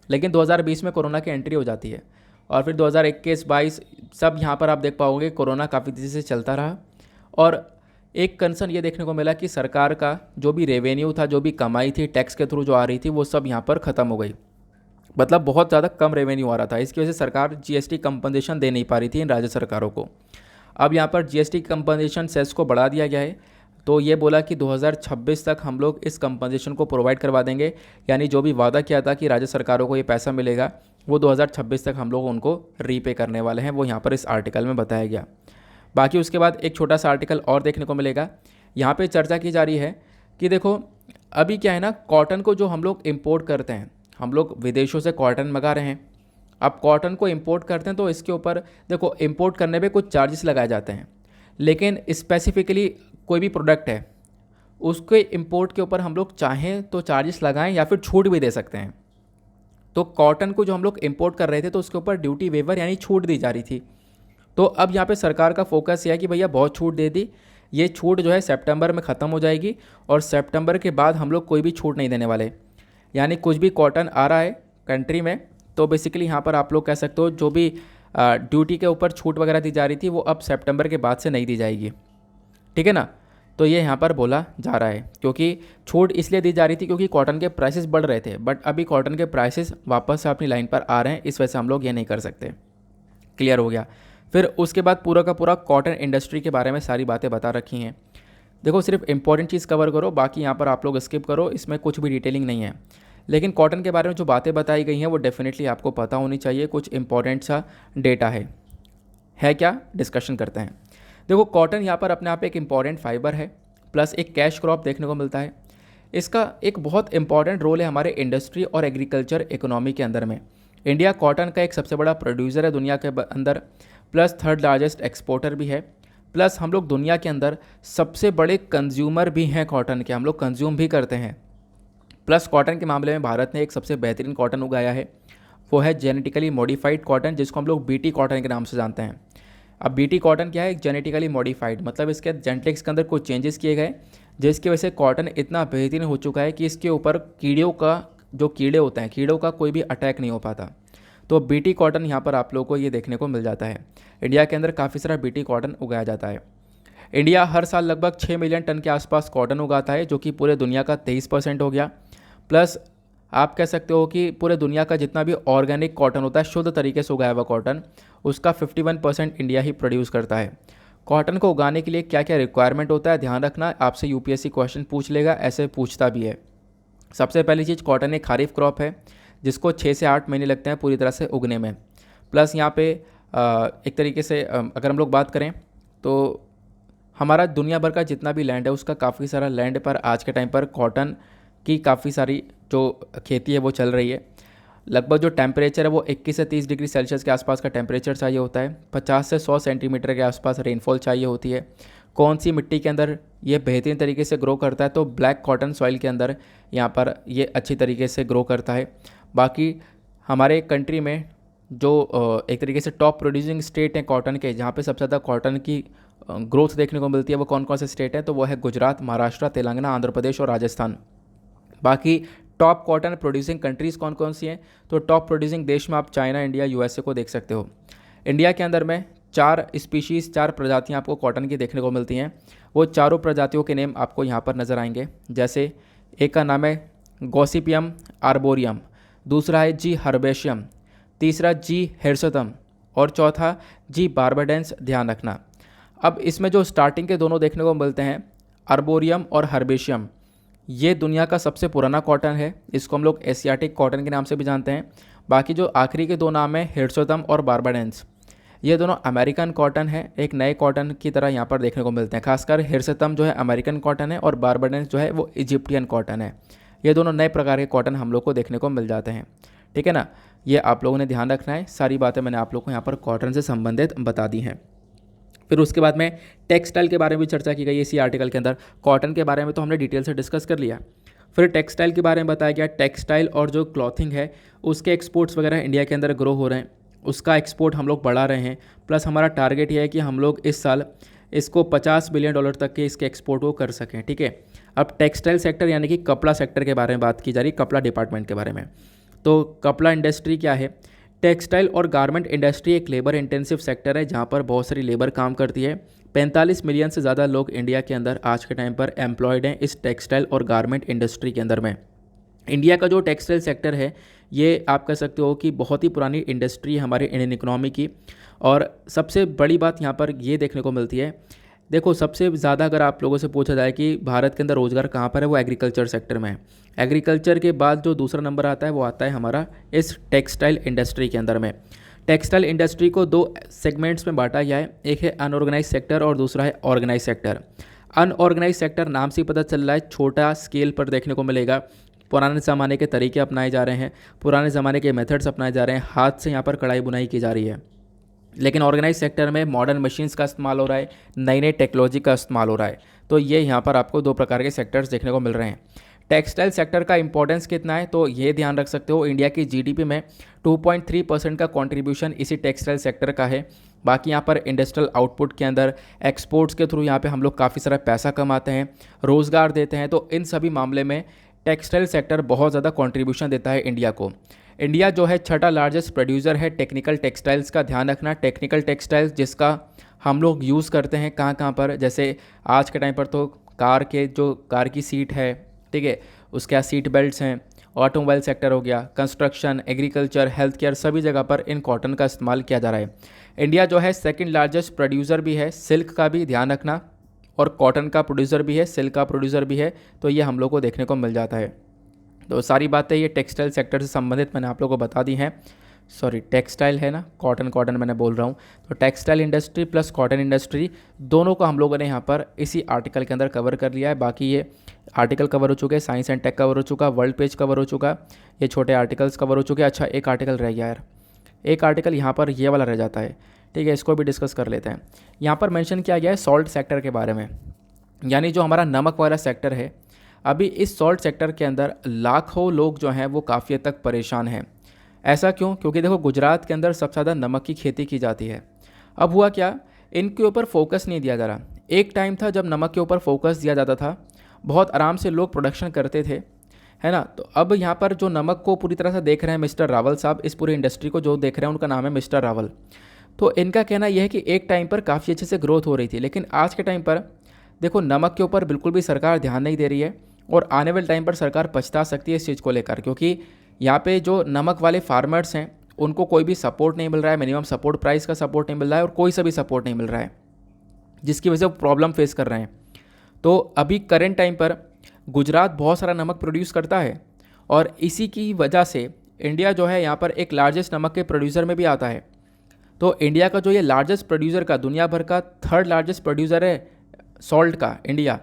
लेकिन 2020 में कोरोना की एंट्री हो जाती है और फिर 2021-22 सब यहाँ पर आप देख पाओगे कोरोना काफ़ी तेज़ी से चलता रहा। और एक कंसर्न ये देखने को मिला कि सरकार का जो भी रेवेन्यू था, जो भी कमाई थी टैक्स के थ्रू जो आ रही थी, वो सब यहाँ पर ख़त्म हो गई। मतलब बहुत ज़्यादा कम रेवेन्यू आ रहा था, इसकी वजह से सरकार जीएसटी कंपनसेशन दे नहीं पा रही थी इन राज्य सरकारों को। अब यहाँ पर जीएसटी कंपनसेशन सेस को बढ़ा दिया गया है, तो ये बोला कि 2026 तक हम लोग इस कंपनसेशन को प्रोवाइड करवा देंगे, यानी जो भी वादा किया था कि राज्य सरकारों को ये पैसा मिलेगा वो 2026 तक हम लोग उनको रीपे करने वाले हैं, वो यहाँ पर इस आर्टिकल में बताया गया। बाकी उसके बाद एक छोटा सा आर्टिकल और देखने को मिलेगा, यहाँ पे चर्चा की जा रही है कि देखो अभी क्या है ना, कॉटन को जो हम लोग इंपोर्ट करते हैं, हम लोग विदेशों से कॉटन मंगा रहे हैं। अब कॉटन को इंपोर्ट करते हैं तो इसके ऊपर देखो इंपोर्ट करने पे कुछ चार्जेस लगाए जाते हैं, लेकिन स्पेसिफिकली कोई भी प्रोडक्ट है उसके इंपोर्ट के ऊपर हम लोग चाहें तो चार्जेस लगाएं या फिर छूट भी दे सकते हैं। तो कॉटन को जो हम लोग इंपोर्ट कर रहे थे तो उसके ऊपर ड्यूटी वेवर यानी छूट दी जा रही थी। तो अब यहाँ पे सरकार का फोकस यह है कि भैया बहुत छूट दे दी, ये छूट जो है सितंबर में ख़त्म हो जाएगी और सितंबर के बाद हम लोग कोई भी छूट नहीं देने वाले। यानी कुछ भी कॉटन आ रहा है कंट्री में तो बेसिकली यहाँ पर आप लोग कह सकते हो जो भी ड्यूटी के ऊपर छूट वगैरह दी जा रही थी वो अब सितंबर के बाद से नहीं दी जाएगी, ठीक है ना। तो ये यहाँ पर बोला जा रहा है क्योंकि छूट इसलिए दी जा रही थी क्योंकि कॉटन के प्राइसेस बढ़ रहे थे, बट अभी कॉटन के प्राइसेस वापस से अपनी लाइन पर आ रहे हैं, इस वजह से हम लोग ये नहीं कर सकते। क्लियर हो गया। फिर उसके बाद पूरा का पूरा कॉटन इंडस्ट्री के बारे में सारी बातें बता रखी हैं। देखो सिर्फ इंपॉर्टेंट चीज़ कवर करो, बाकी यहाँ पर आप लोग स्किप करो, इसमें कुछ भी डिटेलिंग नहीं है। लेकिन कॉटन के बारे में जो बातें बताई गई हैं वो डेफिनेटली आपको पता होनी चाहिए, कुछ इंपॉर्टेंट सा डेटा है क्या, डिस्कशन करते हैं। देखो कॉटन यहाँ पर अपने आप एक इम्पॉर्टेंट फाइबर है, प्लस एक कैश क्रॉप देखने को मिलता है। इसका एक बहुत इंपॉर्टेंट रोल है हमारे इंडस्ट्री और एग्रीकल्चर इकोनॉमी के अंदर में। इंडिया कॉटन का एक सबसे बड़ा प्रोड्यूसर है दुनिया के अंदर, प्लस थर्ड लार्जेस्ट एक्सपोर्टर भी है, प्लस हम लोग दुनिया के अंदर सबसे बड़े कंज्यूमर भी हैं कॉटन के, हम लोग कंज्यूम भी करते हैं। प्लस कॉटन के मामले में भारत ने एक सबसे बेहतरीन कॉटन उगाया है, वो है जेनेटिकली मॉडिफाइड कॉटन, जिसको हम लोग बीटी कॉटन के नाम से जानते हैं। अब बीटी कॉटन क्या है, एक जेनेटिकली मॉडिफाइड, मतलब इसके जेनेटिक्स के अंदर कुछ चेंजेस किए गए जिसकी वजह से कॉटन इतना बेहतरीन हो चुका है कि इसके ऊपर कीड़ों का जो कीड़े होते हैं, कीड़ों का कोई भी अटैक नहीं हो पाता। तो बीटी कॉटन यहाँ पर आप लोगों को ये देखने को मिल जाता है। इंडिया के अंदर काफ़ी सारा बीटी कॉटन उगाया जाता है। इंडिया हर साल लगभग 6 मिलियन टन के आसपास कॉटन उगाता है, जो कि पूरे दुनिया का 23% हो गया। प्लस आप कह सकते हो कि पूरे दुनिया का जितना भी ऑर्गेनिक कॉटन होता है, शुद्ध तरीके से उगाया हुआ कॉटन, उसका 51% इंडिया ही प्रोड्यूस करता है। कॉटन को उगाने के लिए क्या क्या रिक्वायरमेंट होता है, ध्यान रखना, आपसे यूपीएससी क्वेश्चन पूछ लेगा, ऐसे पूछता भी है। सबसे पहली चीज़, कॉटन एक खरीफ क्रॉप है जिसको 6 से 8 महीने लगते हैं पूरी तरह से उगने में। प्लस यहाँ पे एक तरीके से अगर हम लोग बात करें तो हमारा दुनिया भर का जितना भी लैंड है उसका काफ़ी सारा लैंड पर आज के टाइम पर कॉटन की काफ़ी सारी जो खेती है वो चल रही है। लगभग जो टेम्परेचर है वो 21 से 30 डिग्री सेल्सियस के आसपास का टेम्परेचर चाहिए होता है। 50 से 100 सेंटीमीटर के आसपास रेनफॉल चाहिए होती है। कौन सी मिट्टी के अंदर ये बेहतरीन तरीके से ग्रो करता है, तो ब्लैक कॉटन सॉइल के अंदर यहाँ पर ये अच्छी तरीके से ग्रो करता है। बाकी हमारे कंट्री में जो एक तरीके से टॉप प्रोड्यूसिंग स्टेट हैं कॉटन के, जहाँ पे सबसे ज़्यादा कॉटन की ग्रोथ देखने को मिलती है, वो कौन कौन से स्टेट हैं, तो वो है गुजरात, महाराष्ट्र, तेलंगाना, आंध्र प्रदेश और राजस्थान। बाकी टॉप कॉटन प्रोड्यूसिंग कंट्रीज़ कौन कौन सी हैं, तो टॉप प्रोड्यूसिंग देश में आप चाइना, इंडिया, यूएसए को देख सकते हो। इंडिया के अंदर में 4 प्रजातियाँ आपको कॉटन की देखने को मिलती हैं। वो चारों प्रजातियों के नेम आपको यहाँ पर नज़र आएंगे। जैसे एक का नाम है गॉसिपियम आर्बोरियम, दूसरा है जी हर्बेशियम, तीसरा जी हिरसुटम और चौथा जी बार्बाडेंस। ध्यान रखना। अब इसमें जो स्टार्टिंग के दोनों देखने को मिलते हैं, अर्बोरियम और हर्बेशियम, ये दुनिया का सबसे पुराना कॉटन है, इसको हम लोग एशियाटिक कॉटन के नाम से भी जानते हैं। बाकी जो आखिरी के दो नाम हैं, हिरसुटम और बार्बाडेंस, ये दोनों अमेरिकन कॉटन है, एक नए कॉटन की तरह यहाँ पर देखने को मिलते हैं। खासकर हिरसुटम जो है अमेरिकन कॉटन है और बार्बाडेंस जो है वो इजिप्टियन कॉटन है। ये दोनों नए प्रकार के कॉटन हम लोग को देखने को मिल जाते हैं, ठीक है ना। ये आप लोगों ने ध्यान रखना है। सारी बातें मैंने आप लोग को यहाँ पर कॉटन से संबंधित बता दी हैं। फिर उसके बाद में टेक्सटाइल के बारे में भी चर्चा की गई इसी आर्टिकल के अंदर। कॉटन के बारे में तो हमने डिटेल से डिस्कस कर लिया। फिर टेक्सटाइल के बारे में बताया गया, टेक्सटाइल और जो क्लॉथिंग है उसके एक्सपोर्ट्स वगैरह इंडिया के अंदर ग्रो हो रहे हैं, उसका एक्सपोर्ट हम लोग बढ़ा रहे हैं। प्लस हमारा टारगेट ये है कि हम लोग इस साल इसको $50 बिलियन तक के इसके एक्सपोर्ट को कर सकें, ठीक है। अब टेक्सटाइल सेक्टर यानी कि कपड़ा सेक्टर के बारे में बात की जा रही, कपड़ा डिपार्टमेंट के बारे में। तो कपड़ा इंडस्ट्री क्या है, टेक्सटाइल और गारमेंट इंडस्ट्री एक लेबर इंटेंसिव सेक्टर है जहाँ पर बहुत सारी लेबर काम करती है। 45 मिलियन से ज़्यादा लोग इंडिया के अंदर आज के टाइम पर एम्प्लॉयड हैं इस टेक्सटाइल और गारमेंट इंडस्ट्री के अंदर में। इंडिया का जो टेक्सटाइल सेक्टर है ये आप कह सकते हो कि बहुत ही पुरानी इंडस्ट्री है हमारे इंडियन इकोनॉमी की। और सबसे बड़ी बात यहाँ पर ये देखने को मिलती है, देखो सबसे ज़्यादा अगर आप लोगों से पूछा जाए कि भारत के अंदर रोज़गार कहाँ पर है, वो एग्रीकल्चर सेक्टर में है। एग्रीकल्चर के बाद जो दूसरा नंबर आता है वो आता है हमारा इस टेक्सटाइल इंडस्ट्री के अंदर में। टेक्सटाइल इंडस्ट्री को 2 सेगमेंट्स में बांटा गया है, एक है अनऑर्गेनाइज सेक्टर और दूसरा है ऑर्गेनाइज सेक्टर। अनऑर्गेनाइज सेक्टर नाम से ही पता चल रहा है छोटा स्केल पर देखने को मिलेगा। पुराने ज़माने के तरीके अपनाए जा रहे हैं, पुराने ज़माने के मेथड्स अपनाए जा रहे हैं, हाथ से यहाँ पर कढ़ाई बुनाई की जा रही है। लेकिन ऑर्गेनाइज सेक्टर में मॉडर्न मशीन्स का इस्तेमाल हो रहा है, नई नई टेक्नोलॉजी का इस्तेमाल हो रहा है। तो ये यहाँ पर आपको 2 प्रकार के सेक्टर्स देखने को मिल रहे हैं। टेक्सटाइल सेक्टर का इंपॉर्टेंस कितना है, तो ये ध्यान रख सकते हो इंडिया की जीडीपी में 2.3% का कंट्रीब्यूशन इसी टेक्सटाइल सेक्टर का है। बाकी यहाँ पर इंडस्ट्रियल आउटपुट के अंदर एक्सपोर्ट्स के थ्रू यहाँ पे हम लोग काफ़ी सारा पैसा कमाते हैं, रोज़गार देते हैं, तो इन सभी मामले में टेक्सटाइल सेक्टर बहुत ज़्यादा कंट्रीब्यूशन देता है इंडिया को। इंडिया जो है छठा लार्जेस्ट प्रोड्यूसर है टेक्निकल टेक्सटाइल्स का। ध्यान रखना, टेक्निकल टेक्सटाइल्स जिसका हम लोग यूज़ करते हैं कहाँ कहाँ पर, जैसे आज के टाइम पर तो कार की सीट है, ठीक है, उसके बाद सीट बेल्ट्स हैं, ऑटोमोबाइल सेक्टर हो गया, कंस्ट्रक्शन, एग्रीकल्चर, हेल्थ केयर, सभी जगह पर इन कॉटन का इस्तेमाल किया जा रहा है। इंडिया जो है सेकंड लार्जेस्ट प्रोड्यूसर भी है सिल्क का भी, ध्यान रखना, और कॉटन का प्रोड्यूसर भी है, सिल्क का प्रोड्यूसर भी है, तो ये हम लोग को देखने को मिल जाता है। तो सारी बातें ये टेक्सटाइल सेक्टर से संबंधित मैंने आप लोगों को बता दी हैं। सॉरी, टेक्सटाइल है ना, कॉटन मैंने बोल रहा हूँ। तो textile industry plus cotton industry दोनों को हम लोगों ने यहाँ पर इसी आर्टिकल के अंदर कवर कर लिया है। बाकी ये आर्टिकल कवर हो चुके हैं, साइंस एंड टेक कवर हो चुका, वर्ल्ड पेज कवर हो चुका, ये छोटे आर्टिकल्स कवर हो चुके हैं। अच्छा, एक आर्टिकल रह गया यार, एक आर्टिकल यहाँ पर ये वाला रह जाता है, ठीक है, इसको भी डिस्कस कर लेते हैं। यहाँ पर मेंशन किया गया है सॉल्ट सेक्टर के बारे में, यानी जो हमारा नमक वाला सेक्टर है। अभी इस सॉल्ट सेक्टर के अंदर लाखों लोग जो हैं वो काफ़ी हद तक परेशान हैं। ऐसा क्यों? क्योंकि देखो गुजरात के अंदर सबसे ज़्यादा नमक की खेती की जाती है। अब हुआ क्या, इनके ऊपर फोकस नहीं दिया जा रहा। एक टाइम था जब नमक के ऊपर फोकस दिया जाता था, बहुत आराम से लोग प्रोडक्शन करते थे, है ना। तो अब यहाँ पर जो नमक को पूरी तरह से देख रहे हैं मिस्टर रावल साहब, इस पूरी इंडस्ट्री को जो देख रहे हैं उनका नाम है मिस्टर रावल। तो इनका कहना यह है कि एक टाइम पर काफ़ी अच्छे से ग्रोथ हो रही थी, लेकिन आज के टाइम पर देखो नमक के ऊपर बिल्कुल भी सरकार ध्यान नहीं दे रही है, और आने वाले टाइम पर सरकार पछता सकती है इस चीज़ को लेकर, क्योंकि यहाँ पे जो नमक वाले फार्मर्स हैं उनको कोई भी सपोर्ट नहीं मिल रहा है, मिनिमम सपोर्ट प्राइस का सपोर्ट नहीं मिल रहा है, और कोई सा भी सपोर्ट नहीं मिल रहा है, जिसकी वजह से वो प्रॉब्लम फेस कर रहे हैं। तो अभी करेंट टाइम पर गुजरात बहुत सारा नमक प्रोड्यूस करता है, और इसी की वजह से इंडिया जो है यहाँ पर एक लार्जेस्ट नमक के प्रोड्यूसर में भी आता है। तो इंडिया का जो ये लार्जेस्ट प्रोड्यूसर का, दुनिया भर का थर्ड लार्जेस्ट प्रोड्यूसर है सॉल्ट का इंडिया।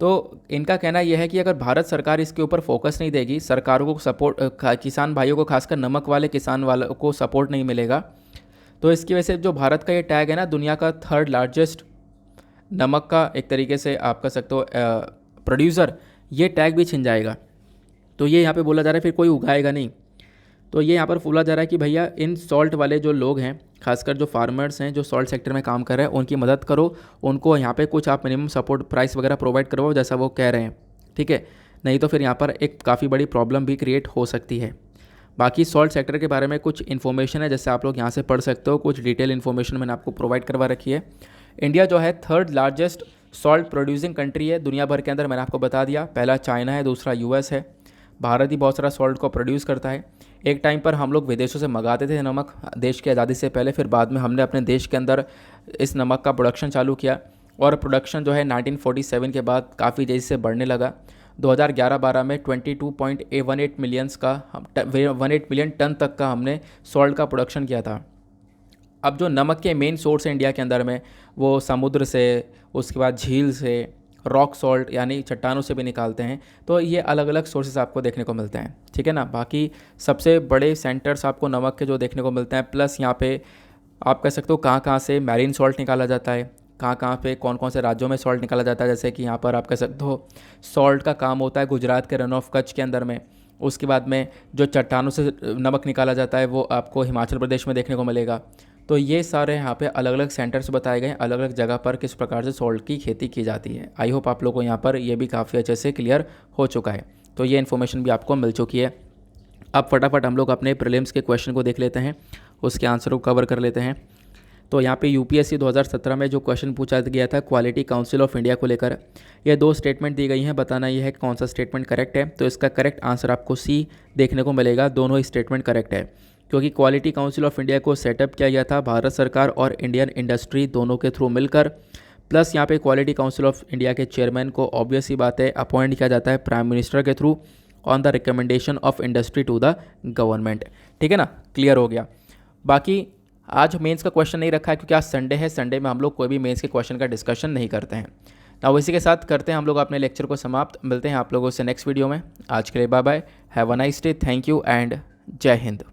तो इनका कहना यह है कि अगर भारत सरकार इसके ऊपर फोकस नहीं देगी, सरकारों को सपोर्ट, किसान भाइयों को, खासकर नमक वाले किसान वालों को सपोर्ट नहीं मिलेगा, तो इसकी वजह से जो भारत का ये टैग है ना, दुनिया का थर्ड लार्जेस्ट नमक का एक तरीके से आप कह सकते हो प्रोड्यूसर, ये टैग भी छिन जाएगा। तो ये यहाँ पे बोला जा रहा है फिर कोई उगाएगा नहीं। तो ये यहाँ पर बोला जा रहा है कि भैया इन सॉल्ट वाले जो लोग हैं, खासकर जो फार्मर्स हैं जो सॉल्ट सेक्टर में काम कर रहे हैं, उनकी मदद करो, उनको यहाँ पे कुछ आप मिनिमम सपोर्ट प्राइस वगैरह प्रोवाइड करवाओ जैसा वो कह रहे हैं, ठीक है। नहीं तो फिर यहाँ पर एक काफ़ी बड़ी प्रॉब्लम भी क्रिएट हो सकती है। बाकी सॉल्ट सेक्टर के बारे में कुछ इन्फॉर्मेशन है, जैसे आप लोग यहाँ से पढ़ सकते हो, कुछ डिटेल इन्फॉर्मेशन मैंने आपको प्रोवाइड करवा रखी है। इंडिया जो है third largest salt producing country है दुनिया भर के अंदर, मैंने आपको बता दिया। पहला चाइना है, दूसरा यूएस है। भारत ही बहुत सारा सॉल्ट को प्रोड्यूस करता है। एक टाइम पर हम लोग विदेशों से मंगाते थे नमक देश की आज़ादी से पहले, फिर बाद में हमने अपने देश के अंदर इस नमक का प्रोडक्शन चालू किया, और प्रोडक्शन जो है 1947 के बाद काफ़ी तेज़ी से बढ़ने लगा। 2011-12 में 22.18 मिलियंस का 18 मिलियन टन तक का हमने सॉल्ट का प्रोडक्शन किया था। अब जो नमक के मेन सोर्स हैं इंडिया के अंदर में, वो समुद्र से, उसके बाद झील से, रॉक सॉल्ट यानी चट्टानों से भी निकालते हैं। तो ये अलग अलग सोर्सेज आपको देखने को मिलते हैं, ठीक है ना। बाकी सबसे बड़े सेंटर्स आपको नमक के जो देखने को मिलते हैं, प्लस यहाँ पे आप कह सकते हो कहाँ कहाँ से मैरीन सॉल्ट निकाला जाता है, कहाँ कहाँ पे कौन कौन से राज्यों में सॉल्ट निकाला जाता है। जैसे कि यहाँ पर आप कह सकते हो सॉल्ट का काम होता है गुजरात के रन ऑफ कच्छ के अंदर में। उसके बाद में जो चट्टानों से नमक निकाला जाता है वो आपको हिमाचल प्रदेश में देखने को मिलेगा। तो ये सारे यहाँ पे अलग अलग सेंटर्स बताए गए हैं, अलग अलग जगह पर किस प्रकार से सॉल्ट की खेती की जाती है। आई होप आप लोगों को यहाँ पर ये भी काफ़ी अच्छे से क्लियर हो चुका है। तो ये इन्फॉर्मेशन भी आपको मिल चुकी है। अब फटाफट हम लोग अपने प्रीलिम्स के क्वेश्चन को देख लेते हैं, उसके आंसर को कवर कर लेते हैं। तो यहाँ पे यूपीएससी 2017 में जो क्वेश्चन पूछा गया था क्वालिटी काउंसिल ऑफ इंडिया को लेकर, ये 2 स्टेटमेंट दी गई हैं, बताना ये है कि कौन सा स्टेटमेंट करेक्ट है। तो इसका करेक्ट आंसर आपको सी देखने को मिलेगा, दोनों ही स्टेटमेंट करेक्ट है, क्योंकि क्वालिटी काउंसिल ऑफ इंडिया को सेटअप किया गया था भारत सरकार और इंडियन इंडस्ट्री दोनों के थ्रू मिलकर। प्लस यहाँ पे क्वालिटी काउंसिल ऑफ इंडिया के चेयरमैन को ऑब्वियस ही बात है अपॉइंट किया जाता है प्राइम मिनिस्टर के through on the recommendation of industry to the government, ठीक है ना। क्लियर हो गया। बाकी आज मेंस का क्वेश्चन नहीं रखा है क्योंकि आज संडे है, संडे में हम लोग कोई भी मेंस के क्वेश्चन का डिस्कशन नहीं करते हैं। ना इसी के साथ करते हैं हम लोग अपने लेक्चर को समाप्त। मिलते हैं आप लोगों से नेक्स्ट वीडियो में। आज के लिए bye bye, have a nice day, thank you and जय हिंद।